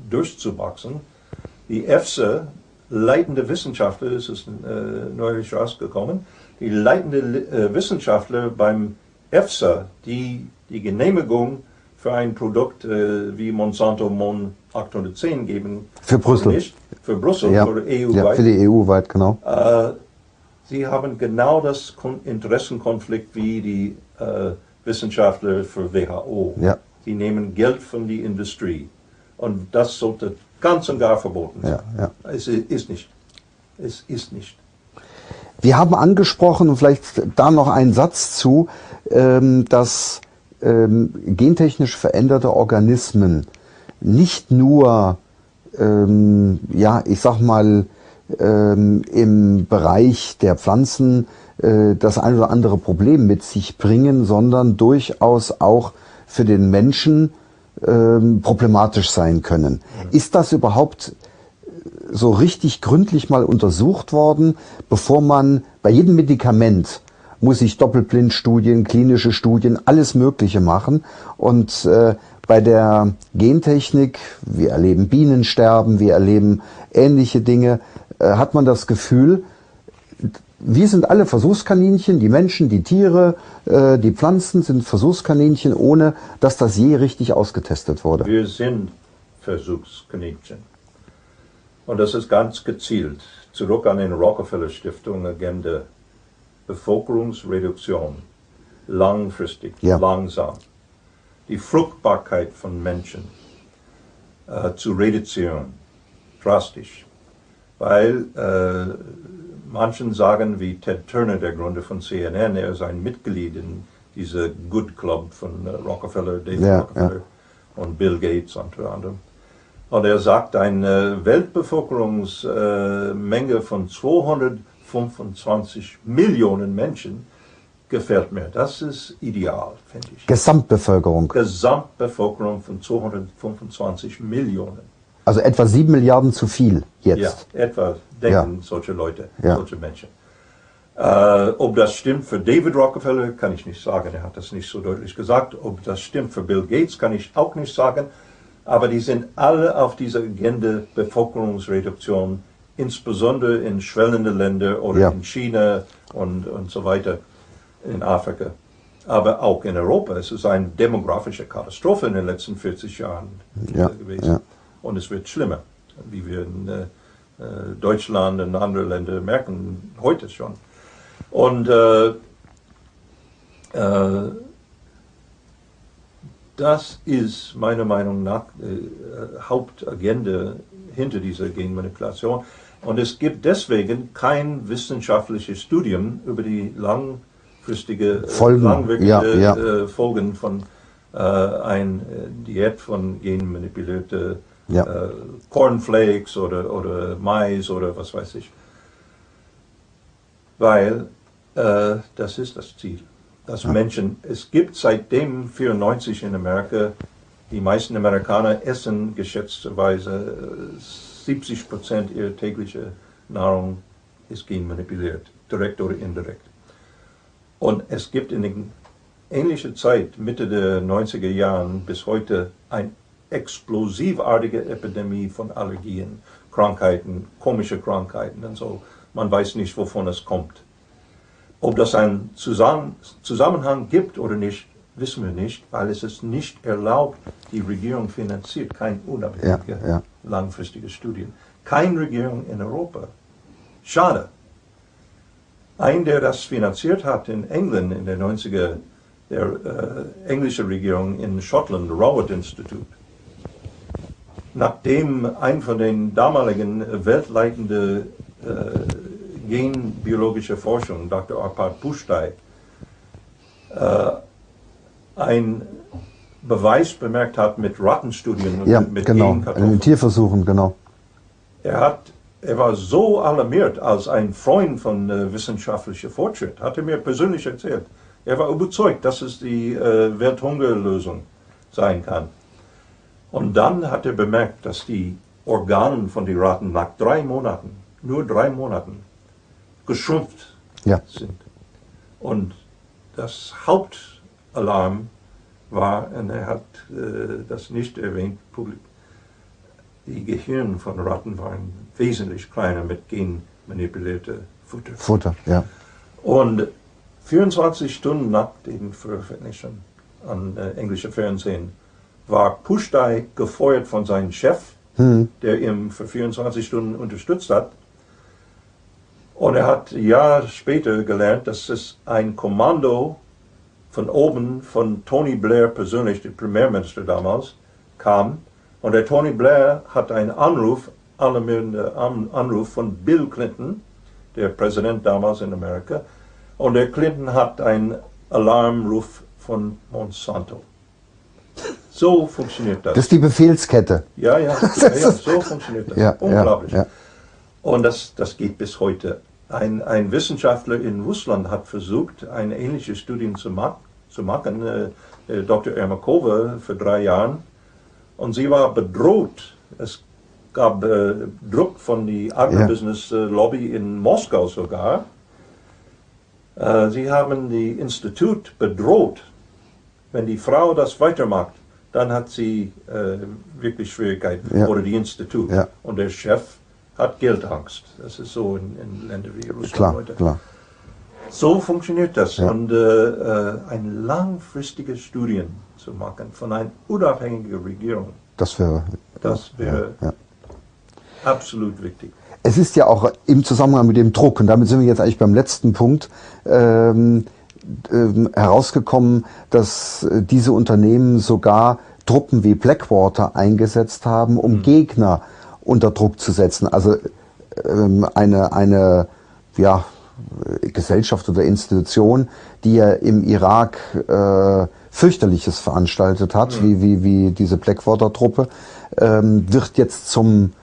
A: durchzuwachsen. Die EFSA, leitende Wissenschaftler, das ist neulich rausgekommen, die leitende Wissenschaftler beim EFSA, die die Genehmigung für ein Produkt wie Monsanto Mon 810 geben.
B: Für Brüssel.
A: Nicht, für Brüssel, oder EU-weit.
B: Ja, für die EU-weit, genau.
A: Sie haben genau das Interessenkonflikt wie die Wissenschaftler für WHO.
B: Ja.
A: Sie nehmen Geld von der Industrie. Und das sollte ganz und gar verboten sein. Es ist nicht. Es ist nicht.
B: Wir haben angesprochen, und vielleicht da noch einen Satz zu, dass gentechnisch veränderte Organismen nicht nur, ich sag mal, im Bereich der Pflanzen das ein oder andere Problem mit sich bringen, sondern durchaus auch für den Menschen problematisch sein können. Ist das überhaupt so richtig gründlich mal untersucht worden, bevor man bei jedem Medikament muss ich Doppelblindstudien, klinische Studien, alles Mögliche machen. Und bei der Gentechnik, wir erleben Bienensterben, wir erleben ähnliche Dinge, hat man das Gefühl, wir sind alle Versuchskaninchen, die Menschen, die Tiere, die Pflanzen sind Versuchskaninchen, ohne dass das je richtig ausgetestet wurde.
A: Wir sind Versuchskaninchen. Und das ist ganz gezielt. Zurück an den Rockefeller-Stiftung Agenda. Bevölkerungsreduktion. Langfristig, langsam. Die Fruchtbarkeit von Menschen zu reduzieren. Drastisch. Weil manchen sagen, wie Ted Turner, der Gründer von CNN, er ist ein Mitglied in dieser Good Club von Rockefeller, David Rockefeller und Bill Gates unter anderem. Und er sagt, eine Weltbevölkerungsmenge von 225 Millionen Menschen gefällt mir. Das ist ideal, finde ich.
B: Gesamtbevölkerung.
A: Gesamtbevölkerung von 225 Millionen.
B: Also etwa 7 Milliarden zu viel jetzt.
A: Ja, etwa denken solche Leute, solche Menschen. Ob das stimmt für David Rockefeller, kann ich nicht sagen. Er hat das nicht so deutlich gesagt. Ob das stimmt für Bill Gates, kann ich auch nicht sagen. Aber die sind alle auf dieser Agenda Bevölkerungsreduktion, insbesondere in schwellenden Ländern oder in China und so weiter, in Afrika. Aber auch in Europa. Es ist eine demografische Katastrophe in den letzten 40 Jahren gewesen. Und es wird schlimmer, wie wir in Deutschland und anderen Ländern merken, heute schon. Und das ist meiner Meinung nach Hauptagenda hinter dieser Genmanipulation. Und es gibt deswegen kein wissenschaftliches Studium über die langfristige, langwierige Folgen von einer Diät von genmanipulierten Cornflakes oder Mais oder was weiß ich. Weil das ist das Ziel. Dass Menschen, es gibt seitdem 1994 in Amerika, die meisten Amerikaner essen geschätzterweise 70% ihrer täglichen Nahrung ist genmanipuliert, direkt oder indirekt. Und es gibt in der ähnlichen Zeit, Mitte der 90er Jahren bis heute, eine explosivartige Epidemie von Allergien, Krankheiten, komische Krankheiten und so. Man weiß nicht, wovon es kommt. Ob das einen Zusammenhang gibt oder nicht, wissen wir nicht, weil es ist nicht erlaubt, die Regierung finanziert keine unabhängige, langfristige Studien. Keine Regierung in Europa. Schade. Ein, der das finanziert hat in England in den 90er, der englische Regierung in Schottland, Rowett Institute. Nachdem ein von den damaligen weltleitenden genbiologische Forschung, Dr. Arpad Pusztai, ein Beweis bemerkt hat mit Rattenstudien und mit Genkartoffeln.
B: Mit Tierversuchen, genau.
A: Er war so alarmiert als ein Freund von wissenschaftlichem Fortschritt, hat er mir persönlich erzählt. Er war überzeugt, dass es die Welthungerlösung sein kann. Und dann hat er bemerkt, dass die Organe von den Ratten nach 3 Monaten, nur 3 Monaten, geschrumpft sind. Und das Hauptalarm war, und er hat das nicht erwähnt, die Gehirne von Ratten waren wesentlich kleiner mit genmanipuliertem Futter. Und 24 Stunden nach dem Veröffentlichen an englischem Fernsehen war Pusztai gefeuert von seinem Chef, der ihn für 24 Stunden unterstützt hat. Und er hat Jahre später gelernt, dass es ein Kommando von oben, von Tony Blair persönlich, der Premierminister damals, kam. Und der Tony Blair hat einen Anruf von Bill Clinton, der Präsident damals in Amerika. Und der Clinton hat einen Alarmruf von Monsanto. So funktioniert das.
B: Das ist die Befehlskette.
A: Ja, so funktioniert das. Unglaublich. Und das geht bis heute. Ein Wissenschaftler in Russland hat versucht, eine ähnliche Studie zu machen, Dr. Ermakova, für 3 Jahren. Und sie war bedroht. Es gab Druck von der Agribusiness-Lobby in Moskau sogar. Sie haben das Institut bedroht. Wenn die Frau das weitermacht, dann hat sie wirklich Schwierigkeiten. Oder die Institut. Und der Chef hat Geldangst. Das ist so in Ländern wie Russland heute. Klar. So funktioniert das. Und eine langfristige Studien zu machen von einer unabhängigen Regierung, das wäre absolut wichtig.
B: Es ist ja auch im Zusammenhang mit dem Druck, und damit sind wir jetzt eigentlich beim letzten Punkt, herausgekommen, dass diese Unternehmen sogar Truppen wie Blackwater eingesetzt haben, um Gegner unter Druck zu setzen. Also eine Gesellschaft oder Institution, die ja im Irak fürchterliches veranstaltet hat, wie diese Blackwater-Truppe, wird jetzt zum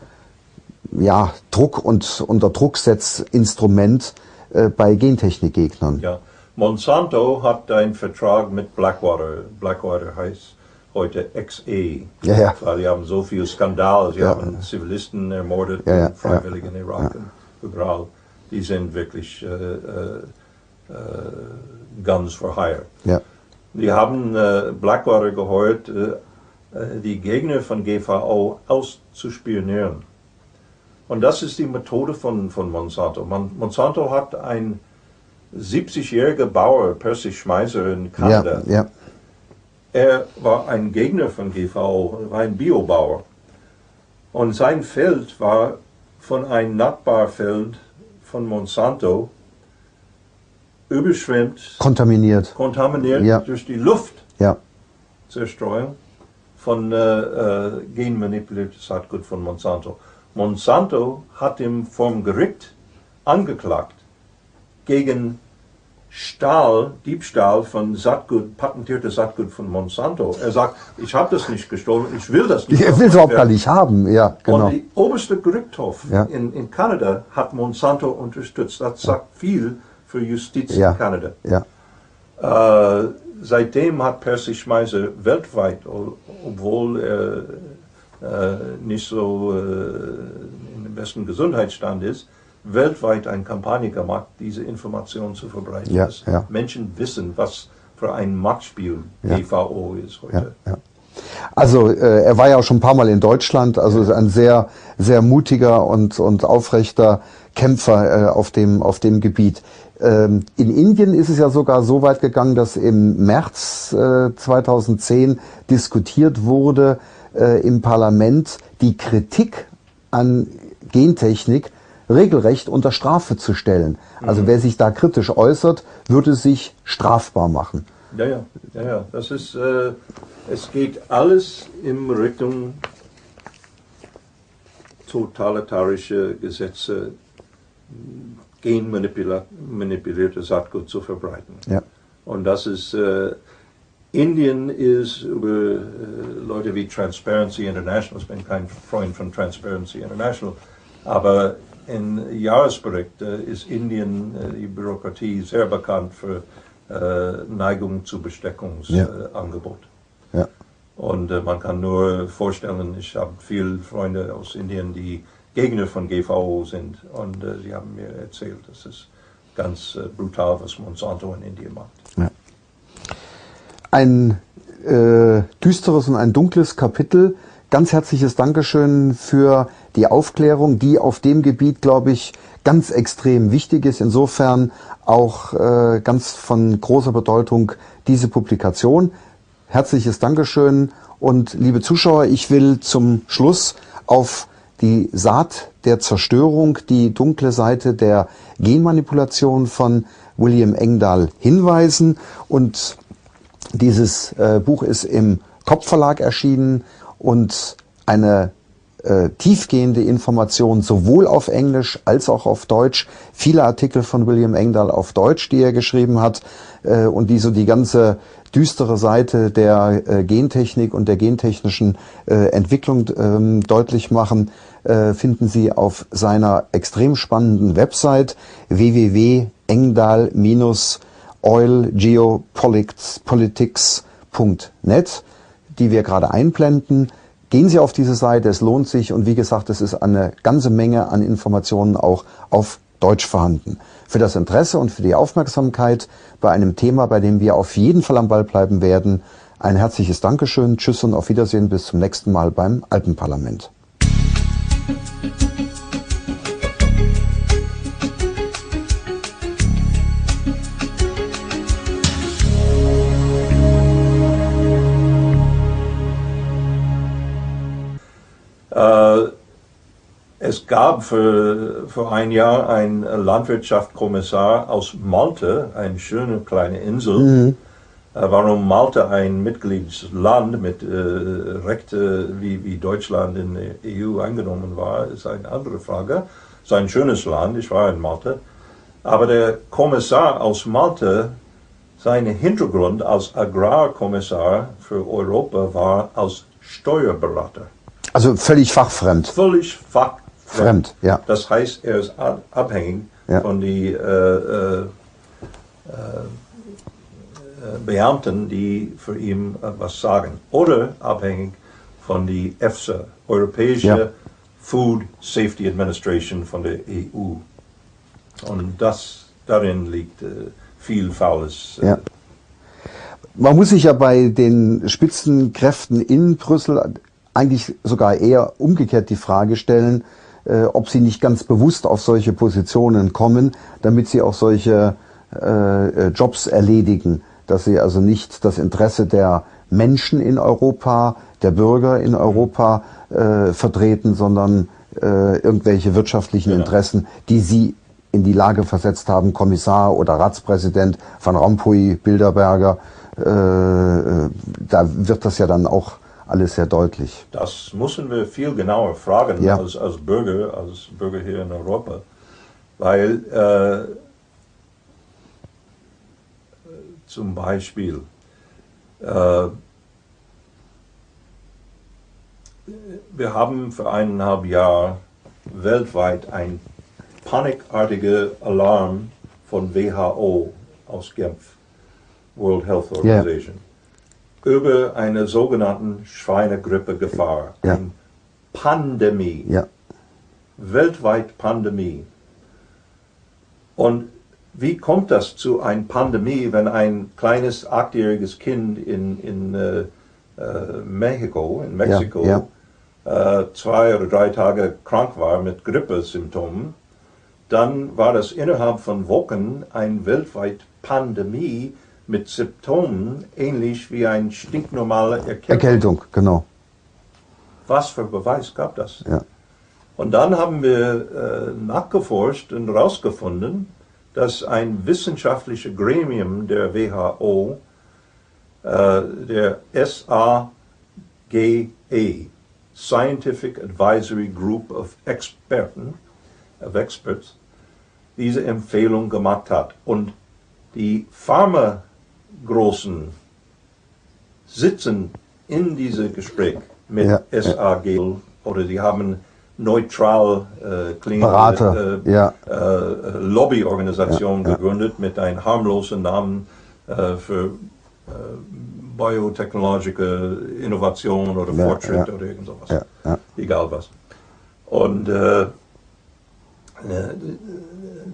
B: Druck- und Unterdrucksetzinstrument bei Gentechnikgegnern.
A: Ja, Monsanto hat einen Vertrag mit Blackwater. Blackwater heißt heute XE, weil die haben so viel Skandal, sie haben Zivilisten ermordet, Freiwillige in Irak und überall. Die sind wirklich guns for hire. Die haben Blackwater geheuert, die Gegner von GVO auszuspionieren. Und das ist die Methode von Monsanto. Monsanto hat einen 70-jährigen Bauer, Percy Schmeiser in Kanada. Er war ein Gegner von GVO, war ein Biobauer. Und sein Feld war von einem Nachbarfeld von Monsanto überschwemmt,
B: kontaminiert ja.
A: durch die Luftzerstreuung
B: ja.
A: von genmanipuliertes Saatgut von Monsanto. Monsanto hat ihn vom Gericht angeklagt gegen Diebstahl von Saatgut, patentiertes Saatgut von Monsanto. Er sagt, ich habe das nicht gestohlen, ich will das nicht.
B: Er will es überhaupt gar nicht haben, ja, genau.
A: Und der oberste Gerichtshof in Kanada hat Monsanto unterstützt. Das sagt viel für Justiz in Kanada.
B: Ja.
A: Seitdem hat Percy Schmeiser weltweit, obwohl er nicht so in dem besten Gesundheitsstand ist, weltweit eine Kampagne gemacht, diese Information zu verbreiten.
B: Ja,
A: dass
B: ja.
A: Menschen wissen, was für ein Machtspiel GVO ist heute.
B: Ja, ja. Also er war ja auch schon ein paar Mal in Deutschland, also ein sehr, sehr mutiger und aufrechter Kämpfer auf dem Gebiet. In Indien ist es ja sogar so weit gegangen, dass im März 2010 diskutiert wurde im Parlament, die Kritik an Gentechnik regelrecht unter Strafe zu stellen. Also wer sich da kritisch äußert, würde sich strafbar machen.
A: Ja. Das ist, es geht alles in Richtung totalitarische Gesetze, genmanipulierte Saatgut zu verbreiten.
B: Ja.
A: Und das ist, Indien ist über Leute wie Transparency International, ich bin kein Freund von Transparency International, aber im Jahresbericht ist Indien, die Bürokratie, sehr bekannt für Neigung zu Besteckungsangebot.
B: Ja.
A: Und man kann nur vorstellen, ich habe viele Freunde aus Indien, die Gegner von GVO sind. Und sie haben mir erzählt, das ist ganz brutal, was Monsanto in Indien macht.
B: Ja. Ein düsteres und ein dunkles Kapitel. Ganz herzliches Dankeschön für die Aufklärung, die auf dem Gebiet, glaube ich, ganz extrem wichtig ist. Insofern auch ganz von großer Bedeutung diese Publikation. Herzliches Dankeschön und liebe Zuschauer, ich will zum Schluss auf die Saat der Zerstörung, die dunkle Seite der Genmanipulation von William Engdahl hinweisen. Und dieses Buch ist im Kopf-Verlag erschienen und eine tiefgehende Information sowohl auf Englisch als auch auf Deutsch. Viele Artikel von William Engdahl auf Deutsch, die er geschrieben hat und die so die ganze düstere Seite der Gentechnik und der gentechnischen Entwicklung deutlich machen, finden Sie auf seiner extrem spannenden Website www.engdahl-oilgeopolitics.net, die wir gerade einblenden. Gehen Sie auf diese Seite, es lohnt sich und wie gesagt, es ist eine ganze Menge an Informationen auch auf Deutsch vorhanden. Für das Interesse und für die Aufmerksamkeit bei einem Thema, bei dem wir auf jeden Fall am Ball bleiben werden, ein herzliches Dankeschön, tschüss und auf Wiedersehen bis zum nächsten Mal beim Alpenparlament.
A: Es gab vor ein Jahr einen Landwirtschaftskommissar aus Malta, eine schöne kleine Insel. Warum Malta ein Mitgliedsland mit Rechten wie Deutschland in der EU angenommen war, ist eine andere Frage. Es ist ein schönes Land, ich war in Malta. Aber der Kommissar aus Malta, sein Hintergrund als Agrarkommissar für Europa war als Steuerberater.
B: Also völlig fachfremd.
A: Völlig fachfremd.
B: Ja.
A: Das heißt, er ist abhängig von den Beamten, die für ihn was sagen. Oder abhängig von der EFSA, Europäische Food Safety Administration von der EU. Und darin liegt viel Faules.
B: Ja. Man muss sich ja bei den Spitzenkräften in Brüssel eigentlich sogar eher umgekehrt die Frage stellen, ob sie nicht ganz bewusst auf solche Positionen kommen, damit sie auch solche Jobs erledigen, dass sie also nicht das Interesse der Menschen in Europa der Bürger in Europa vertreten, sondern irgendwelche wirtschaftlichen Interessen, die sie in die Lage versetzt haben, Kommissar oder Ratspräsident Van Rompuy, Bilderberger, da wird das ja dann auch alles sehr deutlich.
A: Das müssen wir viel genauer fragen
B: Ja.
A: als Bürger hier in Europa, weil zum Beispiel wir haben für 1,5 Jahre weltweit ein panikartiger Alarm von WHO aus Genf, World Health Organization, über eine sogenannte Schweinegrippe-Gefahr, eine Pandemie, weltweit Pandemie. Und wie kommt das zu einer Pandemie, wenn ein kleines 8-jähriges Kind in Mexiko 2 oder 3 Tage krank war mit Grippesymptomen? Dann war das innerhalb von Wochen eine weltweite Pandemie mit Symptomen ähnlich wie eine stinknormale
B: Erkältung, genau.
A: Was für Beweis gab das?
B: Ja.
A: Und dann haben wir nachgeforscht und herausgefunden, dass ein wissenschaftliches Gremium der WHO, der SAGE, Scientific Advisory Group of Experts, diese Empfehlung gemacht hat. Und die Pharmagroßen sitzen in diesem Gespräch mit SAG oder die haben neutral klingende Lobbyorganisation gegründet mit einem harmlosen Namen für biotechnologische Innovation oder Fortschritt oder irgend sowas. Egal was. Und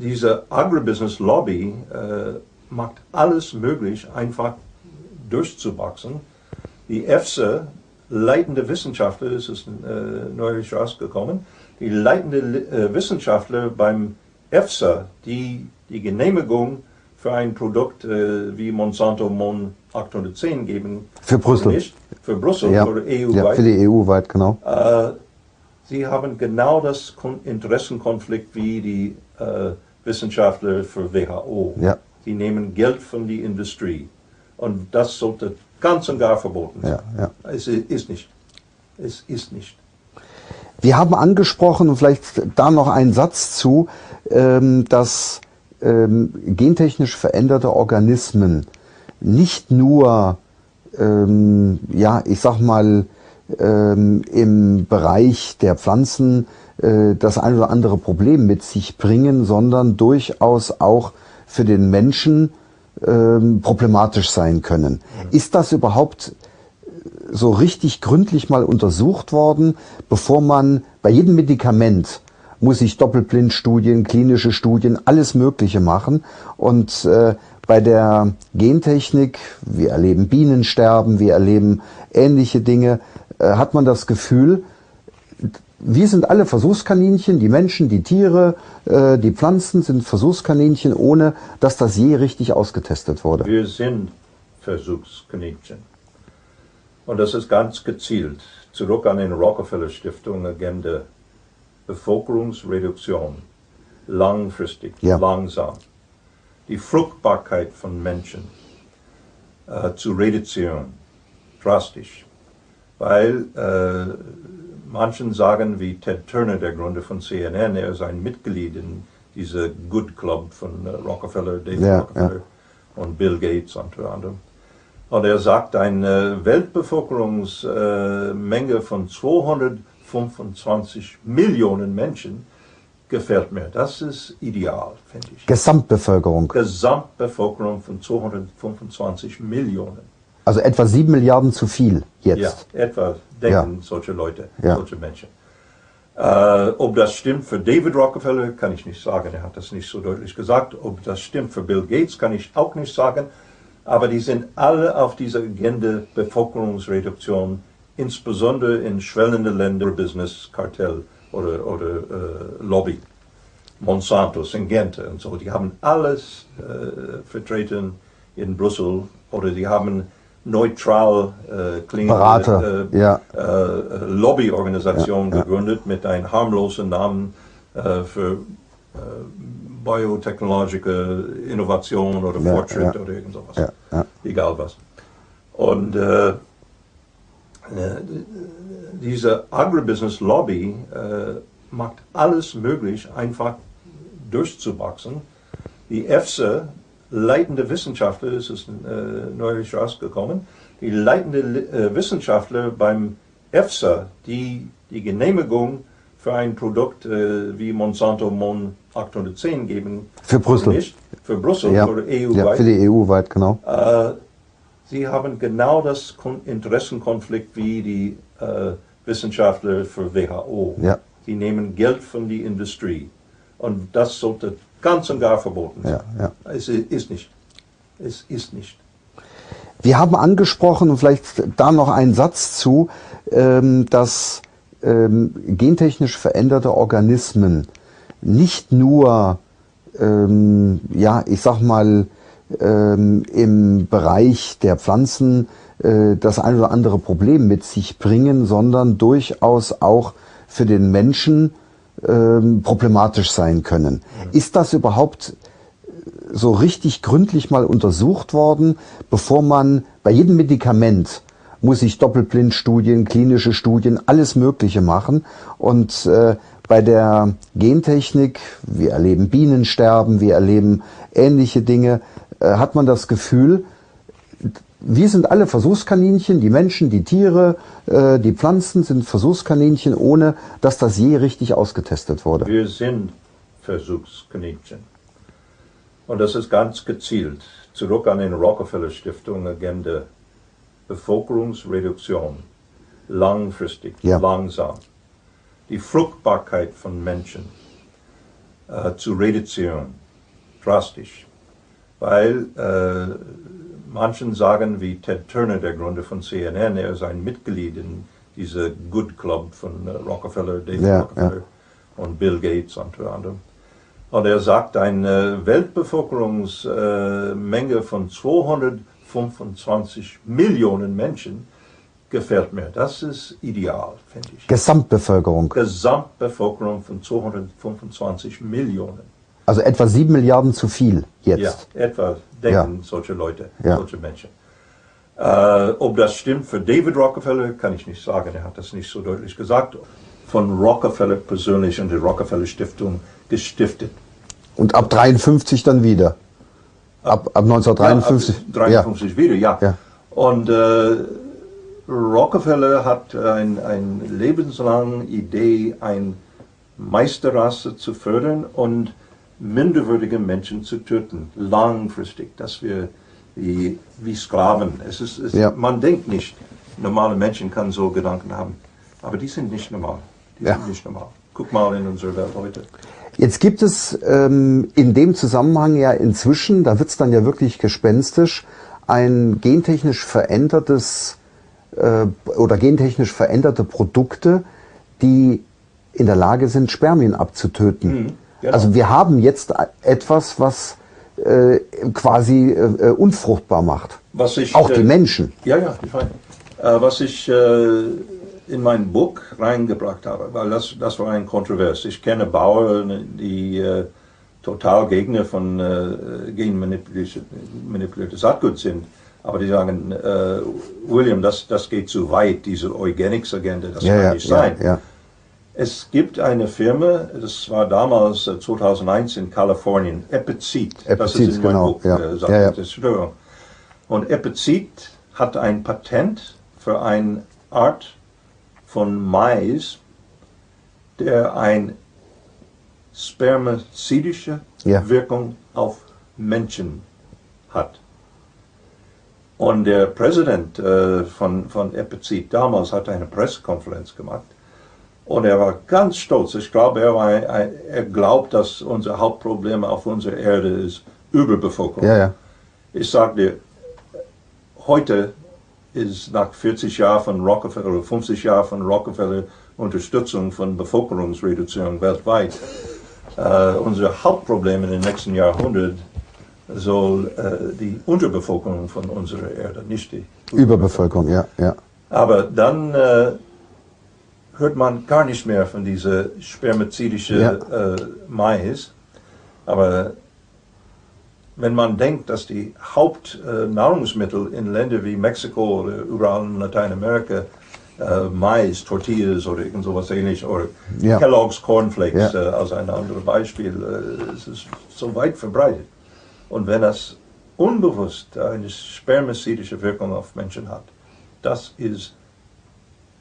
A: diese Agribusiness-Lobby macht alles möglich, einfach durchzuwachsen. Die EFSA, leitende Wissenschaftler, das ist neulich rausgekommen, die leitende Wissenschaftler beim EFSA, die die Genehmigung für ein Produkt wie Monsanto Mon 810 geben.
B: Für Brüssel.
A: Nicht, für Brüssel oder EU-weit.
B: Ja, für die EU-weit, genau.
A: Sie haben genau das Interessenkonflikt wie die Wissenschaftler für WHO.
B: Ja.
A: Sie nehmen Geld von der Industrie. Und das sollte ganz und gar verboten sein. Es ist nicht. Es ist nicht.
B: Wir haben angesprochen, und vielleicht da noch einen Satz zu, dass gentechnisch veränderte Organismen nicht nur, ich sag mal, im Bereich der Pflanzen das ein oder andere Problem mit sich bringen, sondern durchaus auch für den Menschen problematisch sein können. Ist das überhaupt so richtig gründlich mal untersucht worden, bevor man bei jedem Medikament muss ich Doppelblindstudien, klinische Studien, alles Mögliche machen. Und bei der Gentechnik, wir erleben Bienensterben, wir erleben ähnliche Dinge, hat man das Gefühl, wir sind alle Versuchskaninchen, die Menschen, die Tiere, die Pflanzen sind Versuchskaninchen, ohne dass das je richtig ausgetestet wurde.
A: Wir sind Versuchskaninchen. Und das ist ganz gezielt. Zurück an den Rockefeller Stiftung Agenda. Bevölkerungsreduktion. Langfristig, langsam. Die Fruchtbarkeit von Menschen zu reduzieren. Drastisch. Weil manchen sagen, wie Ted Turner, der Gründer von CNN, er ist ein Mitglied in dieser Good Club von Rockefeller, David Rockefeller und Bill Gates unter anderem. Und er sagt, eine Weltbevölkerungsmenge von 225 Millionen Menschen gefällt mir. Das ist ideal, finde ich.
B: Gesamtbevölkerung.
A: Gesamtbevölkerung von 225 Millionen.
B: Also etwa 7 Milliarden zu viel jetzt.
A: Ja, etwa denken solche Leute, solche Menschen. Ob das stimmt für David Rockefeller, kann ich nicht sagen. Er hat das nicht so deutlich gesagt. Ob das stimmt für Bill Gates, kann ich auch nicht sagen. Aber die sind alle auf dieser Agenda Bevölkerungsreduktion, insbesondere in schwellenden Ländern, Business, Kartell oder Lobby. Monsanto, Syngenta und so. Die haben alles vertreten in Brüssel oder die haben neutral klingende
B: Berater,
A: Lobbyorganisation gegründet mit einem harmlosen Namen für biotechnologische Innovation oder Fortschritt oder irgend sowas. Egal was. Und diese Agribusiness-Lobby macht alles möglich, einfach durchzuwachsen. Die EFSA, leitende Wissenschaftler, das ist neulich rausgekommen, die leitende Wissenschaftler beim EFSA, die die Genehmigung für ein Produkt wie Monsanto Mon 810 geben.
B: Für Brüssel.
A: Nicht, für Brüssel oder EU-weit.
B: Ja, für die EU-weit, genau.
A: Sie haben genau das Interessenkonflikt wie die Wissenschaftler für WHO.
B: Ja.
A: Sie nehmen Geld von der Industrie. Und das sollte ganz und gar verboten sein. Es ist nicht. Es ist nicht.
B: Wir haben angesprochen, und vielleicht da noch einen Satz zu, dass gentechnisch veränderte Organismen nicht nur, ich sag mal, im Bereich der Pflanzen das ein oder andere Problem mit sich bringen, sondern durchaus auch für den Menschen problematisch sein können. Ist das überhaupt so richtig gründlich mal untersucht worden, bevor man bei jedem Medikament muss ich Doppelblindstudien, klinische Studien, alles Mögliche machen. Und bei der Gentechnik, wir erleben Bienensterben, wir erleben ähnliche Dinge, hat man das Gefühl, wir sind alle Versuchskaninchen, die Menschen, die Tiere, die Pflanzen sind Versuchskaninchen, ohne dass das je richtig ausgetestet wurde.
A: Wir sind Versuchskaninchen. Und das ist ganz gezielt. Zurück an den Rockefeller-Stiftung Agenda. Bevölkerungsreduktion. Langfristig, langsam. Die Fruchtbarkeit von Menschen zu reduzieren. Drastisch. Weil manchen sagen, wie Ted Turner, der Gründer von CNN, er ist ein Mitglied in dieser Good Club von Rockefeller, David Rockefeller und Bill Gates unter anderem. Und er sagt, eine Weltbevölkerungsmenge von 225 Millionen Menschen gefällt mir. Das ist ideal, finde ich.
B: Gesamtbevölkerung.
A: Gesamtbevölkerung von 225 Millionen.
B: Also etwa 7 Milliarden zu viel jetzt.
A: Ja, etwa denken solche Leute, solche Menschen. Ob das stimmt für David Rockefeller, kann ich nicht sagen. Er hat das nicht so deutlich gesagt. Von Rockefeller persönlich und der Rockefeller Stiftung gestiftet.
B: Und ab 53 dann wieder? Ab 1953?
A: Ja, ab 53 wieder, ja. Und Rockefeller hat eine lebenslange Idee, eine Meisterrasse zu fördern und minderwürdige Menschen zu töten, langfristig, dass wir wie Sklaven. Man denkt nicht, normale Menschen können so Gedanken haben, aber die sind nicht normal. Die sind nicht normal. Guck mal in unsere Welt heute.
B: Jetzt gibt es in dem Zusammenhang ja inzwischen, da wird es dann ja wirklich gespenstisch, ein gentechnisch verändertes oder gentechnisch veränderte Produkte, die in der Lage sind, Spermien abzutöten. Genau. Also wir haben jetzt etwas, was quasi unfruchtbar macht. Auch die Menschen.
A: Ja, ich weiß. Was ich in mein Buch reingebracht habe, weil das war ein Kontrovers. Ich kenne Bauern, die total Gegner von genmanipuliertes Saatgut sind. Aber die sagen, William, das geht zu weit, diese Eugenics-Agenda, das kann nicht sein. Es gibt eine Firma, das war damals 2001 in Kalifornien, Epizid, das ist in meinem Buch, Saat der Zerstörung. Und Epizid hat ein Patent für eine Art von Mais, der eine spermizidische Wirkung auf Menschen hat. Und der Präsident von Epizid damals hat eine Pressekonferenz gemacht. Und er war ganz stolz. Ich glaube, er glaubt, dass unser Hauptproblem auf unserer Erde ist Überbevölkerung. Ich sage dir, heute ist nach 40 Jahren von Rockefeller oder 50 Jahren von Rockefeller Unterstützung von Bevölkerungsreduktion weltweit, unser Hauptproblem in den nächsten Jahrhundert soll die Unterbevölkerung von unserer Erde, nicht die
B: Überbevölkerung, ja, ja.
A: Aber dann hört man gar nicht mehr von dieser spermizidischen Mais. Aber wenn man denkt, dass die Hauptnahrungsmittel in Ländern wie Mexiko oder überall in Lateinamerika Mais, Tortillas oder irgend sowas ähnlich oder Kellogg's Cornflakes als ein anderes Beispiel, es ist so weit verbreitet. Und wenn das unbewusst eine spermizidische Wirkung auf Menschen hat, das ist,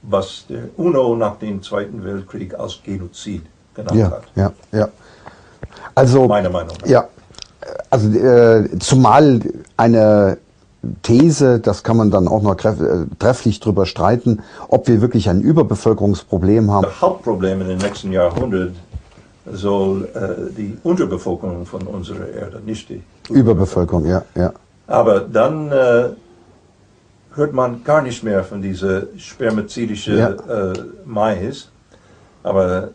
A: was der UNO nach dem Zweiten Weltkrieg als Genozid genannt hat.
B: Ja, ja. Also,
A: meiner Meinung nach.
B: Ja, also zumal eine These, das kann man dann auch noch trefflich drüber streiten, ob wir wirklich ein Überbevölkerungsproblem haben.
A: Das Hauptproblem in den nächsten Jahrhunderten soll die Unterbevölkerung von unserer Erde, nicht die
B: Überbevölkerung, ja, ja.
A: Aber dann hört man gar nicht mehr von dieser spermizidischen Mais. Aber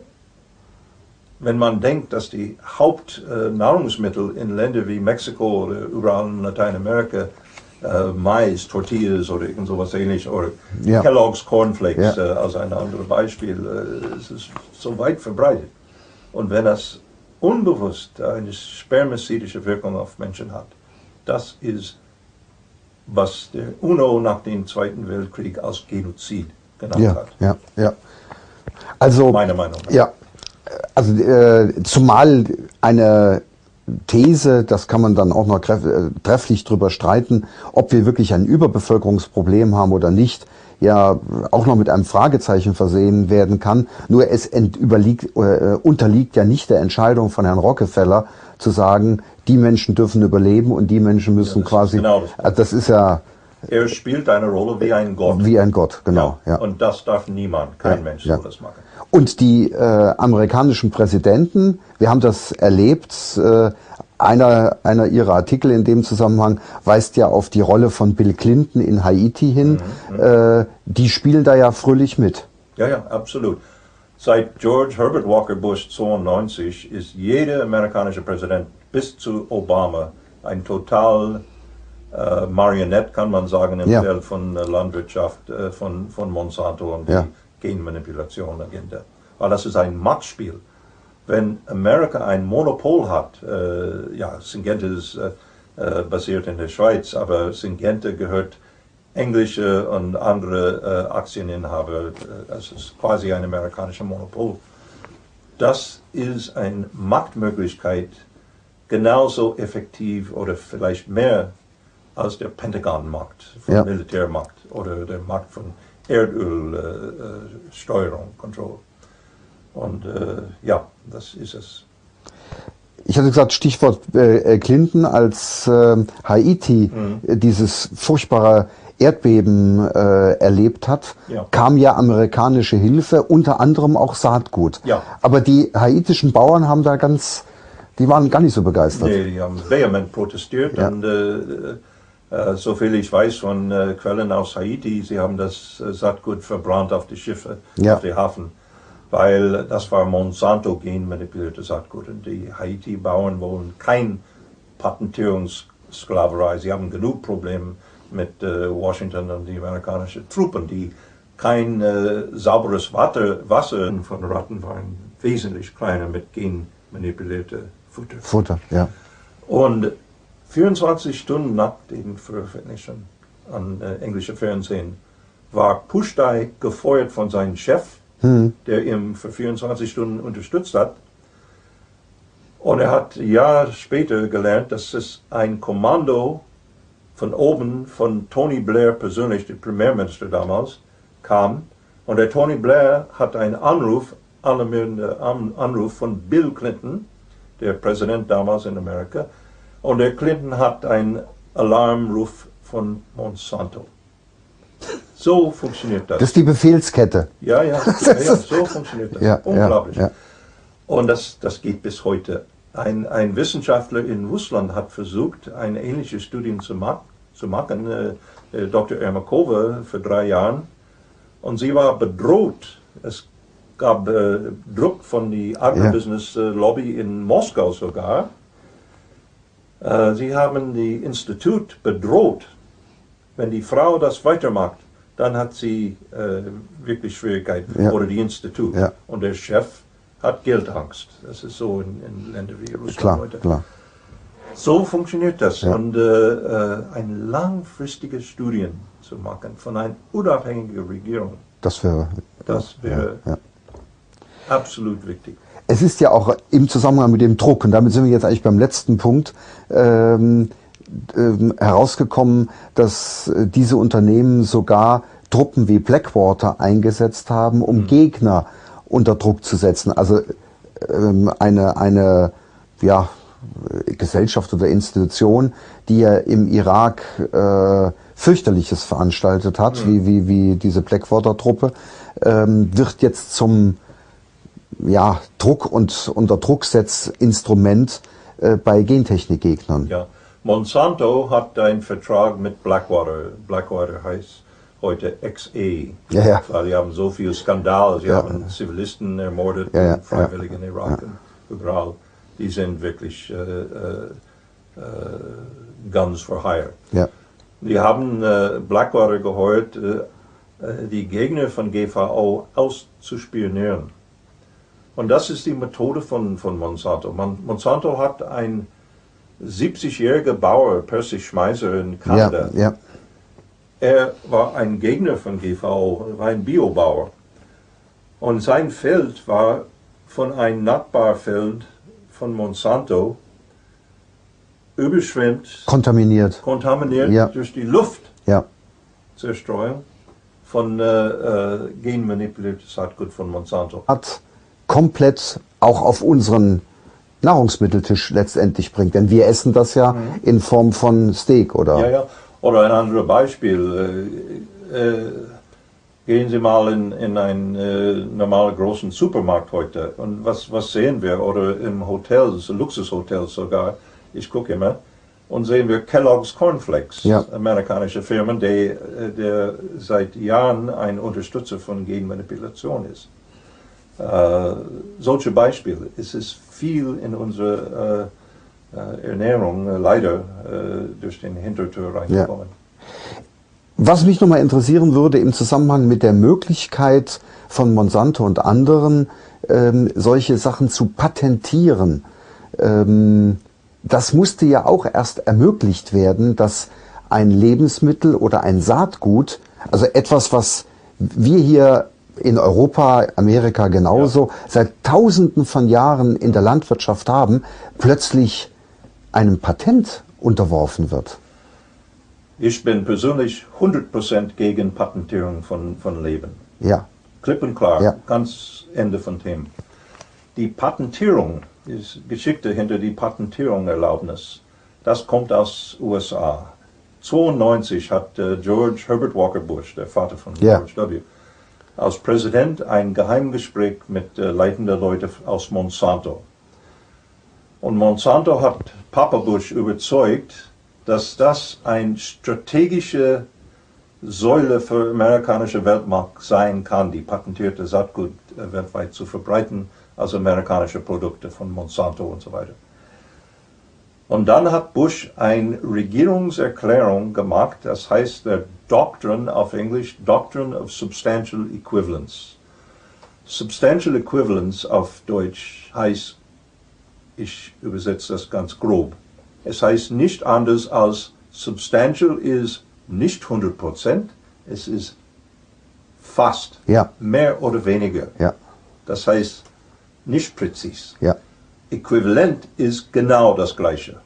A: wenn man denkt, dass die Hauptnahrungsmittel in Ländern wie Mexiko oder überall in Lateinamerika Mais, Tortillas oder irgend sowas ähnlich oder Kellogg's Cornflakes als ein anderes Beispiel, es ist so weit verbreitet. Und wenn das unbewusst eine spermizidische Wirkung auf Menschen hat, das ist, was der UNO nach dem Zweiten Weltkrieg als Genozid genannt hat.
B: Ja, ja. Also,
A: meiner Meinung nach.
B: Ja, also zumal eine These, das kann man dann auch noch trefflich drüber streiten, ob wir wirklich ein Überbevölkerungsproblem haben oder nicht, ja auch noch mit einem Fragezeichen versehen werden kann. Nur es unterliegt ja nicht der Entscheidung von Herrn Rockefeller zu sagen, die Menschen dürfen überleben und die Menschen müssen quasi.
A: Genau
B: das ist ja.
A: Er spielt eine Rolle wie ein Gott.
B: Wie ein Gott, genau. Ja.
A: Und das darf niemand, kein Mensch soll das machen.
B: Und die amerikanischen Präsidenten, wir haben das erlebt, einer ihrer Artikel in dem Zusammenhang weist ja auf die Rolle von Bill Clinton in Haiti hin. Die spielen da ja fröhlich mit.
A: Ja, ja, absolut. Seit George Herbert Walker Bush 92 ist jeder amerikanische Präsident bis zu Obama ein total Marionette, kann man sagen, im Feld von Landwirtschaft, von Monsanto und die Genmanipulation Agenda. Weil das ist ein Machtspiel. Wenn Amerika ein Monopol hat, Syngenta ist basiert in der Schweiz, aber Syngenta gehört englische und andere Aktieninhaber, das ist quasi ein amerikanisches Monopol. Das ist eine Machtmöglichkeit genauso effektiv oder vielleicht mehr als der Pentagon-Macht, von Militärmacht oder der Macht von Erdölsteuerung, Kontrolle. Und das ist es.
B: Ich hatte gesagt, Stichwort Clinton, als Haiti dieses furchtbare Erdbeben erlebt hat, kam ja amerikanische Hilfe, unter anderem auch Saatgut. Ja. Aber die haitischen Bauern haben da die waren gar nicht so begeistert.
A: Nee, die haben vehement protestiert und soviel ich weiß von Quellen aus Haiti, sie haben das Saatgut verbrannt auf die Schiffe, auf die Hafen, weil das war Monsanto genmanipulierte Saatgut und die Haiti-Bauern wollen kein Patentierungssklaverei. Sie haben genug Probleme mit Washington und die amerikanischen Truppen, die kein sauberes Wasser von Ratten waren, wesentlich kleiner mit genmanipulierter Futter.
B: Ja.
A: Und 24 Stunden nach dem Veröffentlichen an englischem Fernsehen war Pushtai gefeuert von seinem Chef, der ihn für 24 Stunden unterstützt hat. Und er hat Jahre später gelernt, dass es ein Kommando von oben, von Tony Blair persönlich, der Premierminister damals, kam. Und der Tony Blair hat einen Anruf von Bill Clinton, der Präsident damals in Amerika, und der Clinton hat einen Alarmruf von Monsanto. So funktioniert das.
B: Das ist die Befehlskette.
A: Ja, so funktioniert das. Unglaublich.
B: Ja.
A: Und das geht bis heute. Ein Wissenschaftler in Russland hat versucht, eine ähnliche Studie zu machen, Dr. Ermakova vor 3 Jahren. Und sie war bedroht. Es gab Druck von der Agribusiness-Lobby in Moskau sogar. Sie haben das Institut bedroht, Wenn die Frau das weitermacht, dann hat sie wirklich Schwierigkeiten,
B: Ja.
A: oder die Institut.
B: Ja.
A: Und der Chef hat Geldangst. Das ist so in Ländern wie Russland
B: Klar,
A: heute.
B: klar.
A: So funktioniert das.
B: Ja.
A: Und eine langfristige Studien zu machen von einer unabhängigen Regierung,
B: Das wäre
A: wäre absolut wichtig.
B: Es ist ja auch im Zusammenhang mit dem Druck, und damit sind wir jetzt eigentlich beim letzten Punkt, herausgekommen, dass diese Unternehmen sogar Truppen wie Blackwater eingesetzt haben, um Gegner unter Druck zu setzen. Also eine Gesellschaft oder Institution, die ja im Irak fürchterliches veranstaltet hat, wie diese Blackwater-Truppe, wird jetzt zum Druck- und Unterdrucksetzinstrument bei Gentechnikgegnern.
A: Ja. Monsanto hat einen Vertrag mit Blackwater. Blackwater heißt heute XE, weil die haben so viel Skandal. Sie haben Zivilisten ermordet, freiwillig in Irak und überall. Die sind wirklich Guns for Hire.
B: Ja.
A: Die haben Blackwater geheuert, die Gegner von GVO auszuspionieren. Und das ist die Methode von Monsanto. Monsanto hat einen 70-jähriger Bauer, Percy Schmeiser in Kanada.
B: Ja.
A: Er war ein Gegner von GVO, war ein Biobauer. Und sein Feld war von einem Nachbarfeld von Monsanto überschwemmt, kontaminiert durch die Luftzerstreuung von genmanipuliertes Saatgut von Monsanto.
B: Hat komplett auch auf unseren Nahrungsmitteltisch letztendlich bringt. Denn wir essen das ja in Form von Steak, oder?
A: Ja. Oder ein anderes Beispiel. Gehen Sie mal in einen normalen großen Supermarkt heute und was sehen wir? Oder im Hotels, Luxushotels sogar, ich gucke immer, und sehen wir Kellogg's Cornflakes, amerikanische Firma, der seit Jahren ein Unterstützer von Genmanipulation ist. Solche Beispiele. Es ist viel in unserer Ernährung leider durch den Hintertür reingekommen.
B: Was mich nochmal interessieren würde im Zusammenhang mit der Möglichkeit von Monsanto und anderen, solche Sachen zu patentieren, das musste ja auch erst ermöglicht werden, dass ein Lebensmittel oder ein Saatgut, also etwas, was wir hier in Europa, Amerika genauso, seit Tausenden von Jahren in der Landwirtschaft haben, plötzlich einem Patent unterworfen wird.
A: Ich bin persönlich 100% gegen Patentierung von Leben.
B: Ja.
A: Klipp und klar, ganz Ende von Themen. Die Patentierung, die Geschichte hinter die Patentierung-Erlaubnis, das kommt aus USA. 1992 hat George Herbert Walker Bush, der Vater von George W., als Präsident ein Geheimgespräch mit leitenden Leuten aus Monsanto. Und Monsanto hat Papa Bush überzeugt, dass das eine strategische Säule für amerikanische Weltmarkt sein kann, die patentierte Saatgut weltweit zu verbreiten, als amerikanische Produkte von Monsanto und so weiter. Und dann hat Bush eine Regierungserklärung gemacht, das heißt der Doctrine auf Englisch, Doctrine of Substantial Equivalence. Substantial Equivalence auf Deutsch heißt, ich übersetze das ganz grob, es heißt nicht anders als substantial ist nicht 100%, es ist fast, mehr oder weniger. Das heißt nicht präzis. Äquivalent ist genau das Gleiche.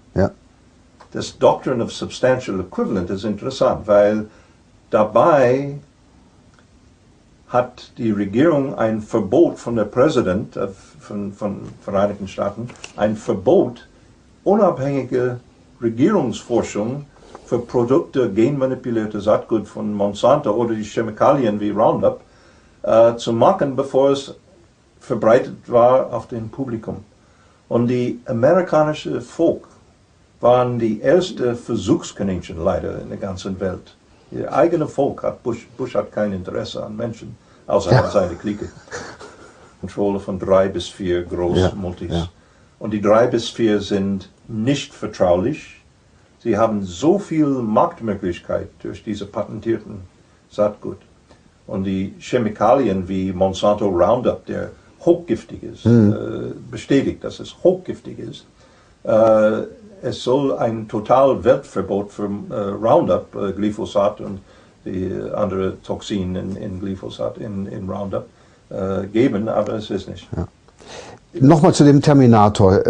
A: Das Doctrine of Substantial Equivalent ist interessant, weil dabei hat die Regierung ein Verbot von der Präsident von Vereinigten Staaten, ein Verbot unabhängige Regierungsforschung für Produkte genmanipulierte Saatgut von Monsanto oder die Chemikalien wie Roundup zu machen, bevor es verbreitet war auf dem Publikum. Und die amerikanische Volk waren die erste Versuchskaninchen leider in der ganzen Welt. Ihr eigenes Volk hat Bush hat kein Interesse an Menschen, außer an seine Clique. Kontrolle von 3 bis 4 Großmultis. Und die 3 bis 4 sind nicht vertraulich, Sie haben so viel Marktmöglichkeit durch diese patentierten Saatgut. Und die Chemikalien wie Monsanto Roundup, der hochgiftig ist, bestätigt, dass es hochgiftig ist. Es soll ein total Weltverbot für Roundup, Glyphosat und die andere Toxine in Glyphosat, in Roundup geben, aber es ist nicht.
B: Ja. Nochmal zu dem Terminator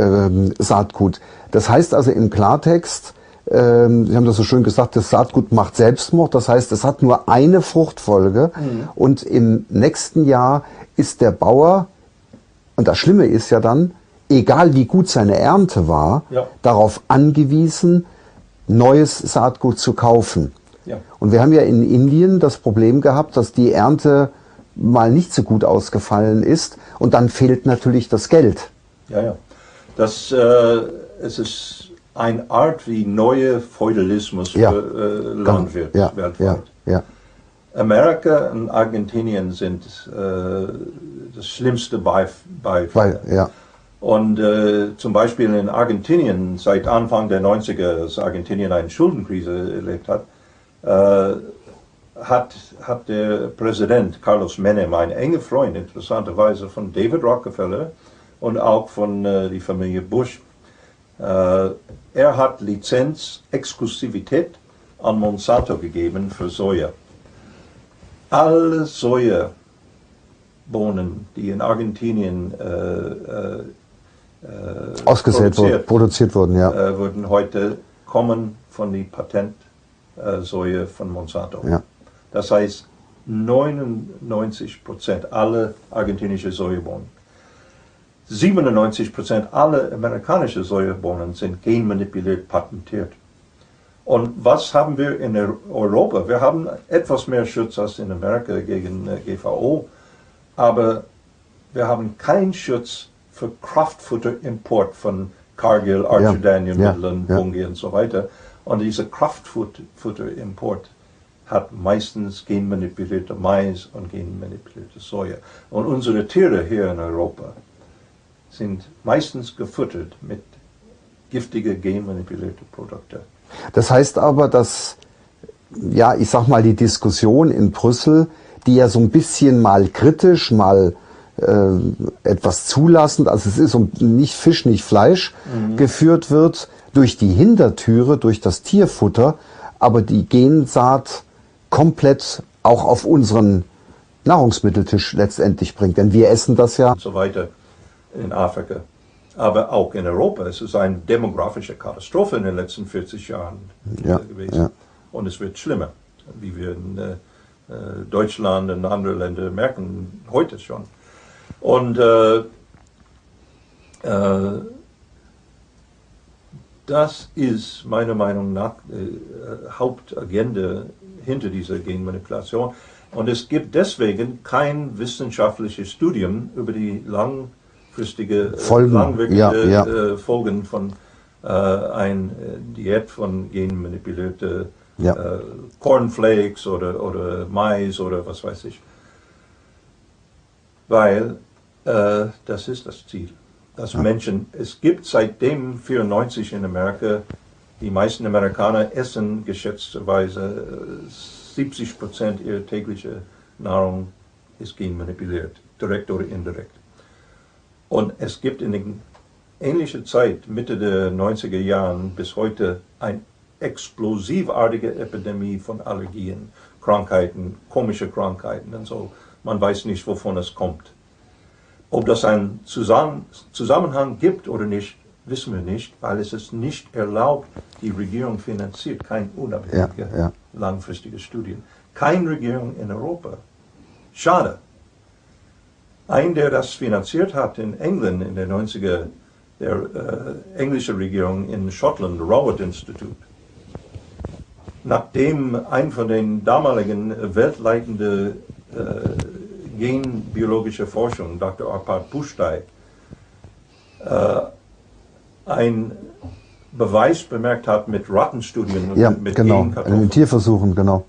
B: Saatgut. Das heißt also im Klartext, Sie haben das so schön gesagt, das Saatgut macht Selbstmord. Das heißt, es hat nur eine Fruchtfolge und im nächsten Jahr ist der Bauer, und das Schlimme ist ja dann, egal wie gut seine Ernte war, darauf angewiesen, neues Saatgut zu kaufen. Ja. Und wir haben ja in Indien das Problem gehabt, dass die Ernte mal nicht so gut ausgefallen ist und dann fehlt natürlich das Geld.
A: Ja, ja. Es ist eine Art wie neuer Feudalismus für Landwirte weltweit. Ja. Amerika und Argentinien sind das schlimmste Beispiel. Und zum Beispiel in Argentinien, seit Anfang der 90er, als Argentinien eine Schuldenkrise erlebt hat, hat der Präsident Carlos Menem, ein enger Freund interessanterweise von David Rockefeller und auch von der Familie Bush, er hat Lizenz, Exklusivität an Monsanto gegeben für Soja. Alle Sojabohnen, die in Argentinien
B: produziert wurden,
A: wurden heute kommen von der Patentsoja von Monsanto. Ja. Das heißt, 99% aller argentinischen Sojabohnen, 97% aller amerikanischen Sojabohnen sind genmanipuliert patentiert. Und was haben wir in Europa? Wir haben etwas mehr Schutz als in Amerika gegen GVO, aber wir haben keinen Schutz für Kraftfutterimport von Cargill, Archer Daniel, Midland, Bunge und so weiter. Und dieser Kraftfutterimport hat meistens genmanipulierte Mais und genmanipulierte Soja. Und unsere Tiere hier in Europa sind meistens gefüttert mit giftigen genmanipulierten Produkten.
B: Das heißt aber, dass, ja, ich sag mal, die Diskussion in Brüssel, die ja so ein bisschen mal kritisch, mal etwas zulassend, also es ist nicht Fisch, nicht Fleisch, geführt wird, durch die Hintertüre, durch das Tierfutter, aber die Gensaat komplett auch auf unseren Nahrungsmitteltisch letztendlich bringt. Denn wir essen das ja.
A: Und so weiter in Afrika. Aber auch in Europa. Es ist eine demografische Katastrophe in den letzten 40 Jahren gewesen. Ja. Und es wird schlimmer, wie wir in Deutschland und andere Länder merken, heute schon. Und das ist meiner Meinung nach Hauptagenda hinter dieser Genmanipulation. Und es gibt deswegen kein wissenschaftliches Studium über die langfristige, langwierige Folgen von einer Diät von genmanipulierten Cornflakes oder Mais oder was weiß ich. Weil das ist das Ziel. Dass Menschen, es gibt seitdem 1994 in Amerika, die meisten Amerikaner essen geschätzterweise 70% ihrer täglichen Nahrung ist genmanipuliert, direkt oder indirekt. Und es gibt in der ähnlichen Zeit, Mitte der 90er Jahren bis heute, eine explosivartige Epidemie von Allergien, Krankheiten, komische Krankheiten und so. Man weiß nicht, wovon es kommt. Ob das einen Zusammenhang gibt oder nicht, wissen wir nicht, weil es ist nicht erlaubt, die Regierung finanziert keine unabhängige, langfristige Studien. Keine Regierung in Europa. Schade. Ein, der das finanziert hat in England in den 90er, der englische Regierung in Schottland, Robert Institute. Nachdem ein von den damaligen weltleitenden genbiologische Forschung, Dr. Arpad Pusztai, ein Beweis bemerkt hat mit Rattenstudien und mit
B: Genkartoffeln. Mit Tierversuchen, genau.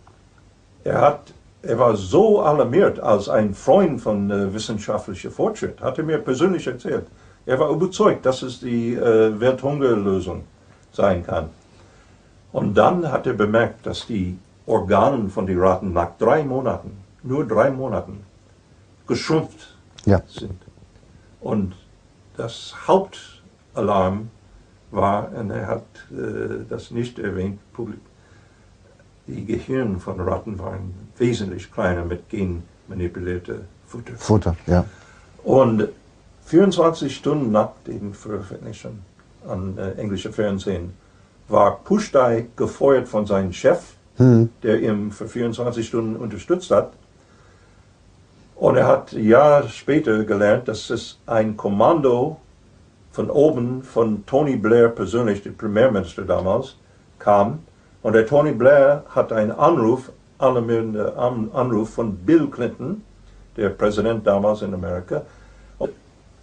A: Er war so alarmiert als ein Freund von wissenschaftlichem Fortschritt, hat er mir persönlich erzählt. Er war überzeugt, dass es die Welthungerlösung sein kann. Und dann hat er bemerkt, dass die Organe von den Ratten nach 3 Monaten, nur 3 Monaten, geschrumpft sind. Und das Hauptalarm war, und er hat das nicht erwähnt, die Gehirne von Ratten waren wesentlich kleiner mit genmanipuliertem Futter.
B: Ja.
A: Und 24 Stunden nach dem Veröffentlichen an englischen Fernsehen war Pushtai gefeuert von seinem Chef, der ihn für 24 Stunden unterstützt hat. Und er hat Jahre später gelernt, dass es ein Kommando von oben, von Tony Blair persönlich, der Premierminister damals, kam. Und der Tony Blair hat einen Anruf von Bill Clinton, der Präsident damals in Amerika.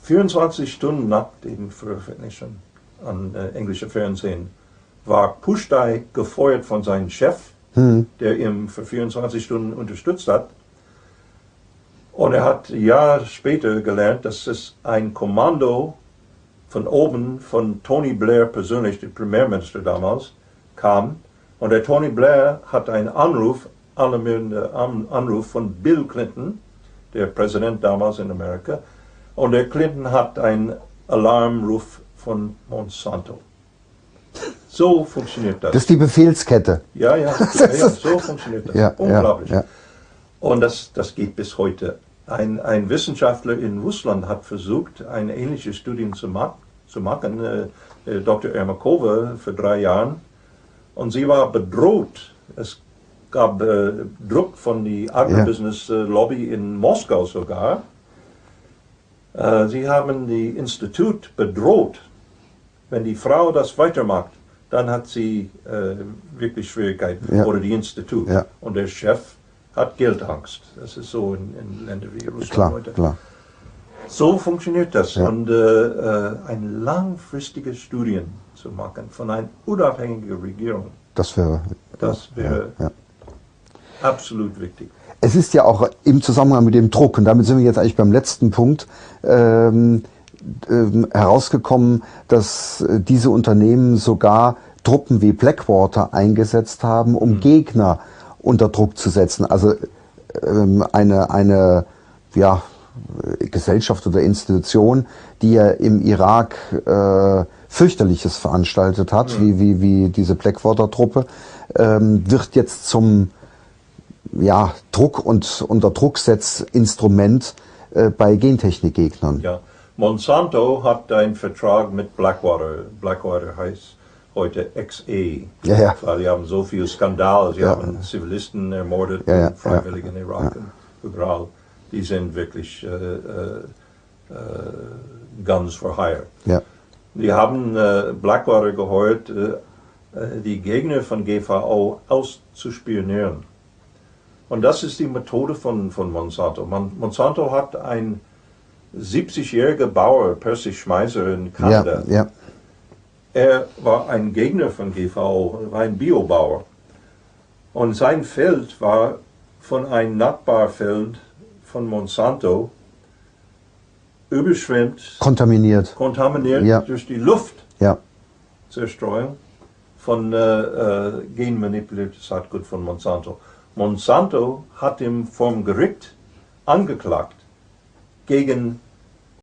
A: 24 Stunden nach dem Veröffentlichen an englischen Fernsehen war Pushtai gefeuert von seinem Chef, der ihn für 24 Stunden unterstützt hat. Und er hat Jahre später gelernt, dass es ein Kommando von oben, von Tony Blair persönlich, der Premierminister damals, kam. Und der Tony Blair hat einen Anruf von Bill Clinton, der Präsident damals in Amerika. Und der Clinton hat einen Alarmruf von Monsanto. So funktioniert das.
B: Das ist die Befehlskette.
A: Ja, so funktioniert das.
B: Ja,
A: unglaublich.
B: Ja.
A: Und das geht bis heute. Ein Wissenschaftler in Russland hat versucht, eine ähnliche Studie zu machen, Dr. Ermakova für 3 Jahren. Und sie war bedroht. Es gab Druck von der Agribusiness-Lobby in Moskau sogar. Sie haben das Institut bedroht. Wenn die Frau das weitermacht, dann hat sie wirklich Schwierigkeiten. Oder die Institut.
B: Ja.
A: Und der Chef hat Geldangst. Das ist so in Ländern wie Russland
B: Klar,
A: heute.
B: klar.
A: So funktioniert das.
B: Ja.
A: Und eine langfristige Studien zu machen von einer unabhängigen Regierung,
B: Das wäre
A: absolut wichtig.
B: Es ist ja auch im Zusammenhang mit dem Druck, und damit sind wir jetzt eigentlich beim letzten Punkt, herausgekommen, dass diese Unternehmen sogar Truppen wie Blackwater eingesetzt haben, um Gegner unter Druck zu setzen. Also eine Gesellschaft oder Institution, die ja im Irak fürchterliches veranstaltet hat, wie diese Blackwater-Truppe, wird jetzt zum Druck- und Unterdrucksetzinstrument bei Gentechnikgegnern.
A: Ja. Monsanto hat einen Vertrag mit Blackwater. Blackwater heißt heute XE, weil sie haben so viel Skandal. Sie haben Zivilisten ermordet, freiwillig in Irak und überall. Die sind wirklich Guns for Hire.
B: Ja.
A: Die haben Blackwater geheuert, die Gegner von GVO auszuspionieren. Und das ist die Methode von Monsanto. Monsanto hat einen 70-jähriger Bauer, Percy Schmeiser in Kanada.
B: Ja.
A: Er war ein Gegner von GVO, war ein Biobauer. Und sein Feld war von einem Nachbarfeld von Monsanto überschwemmt, kontaminiert durch die Luftzerstreuung von genmanipuliertes Saatgut von Monsanto. Monsanto hat ihn vom Gericht angeklagt gegen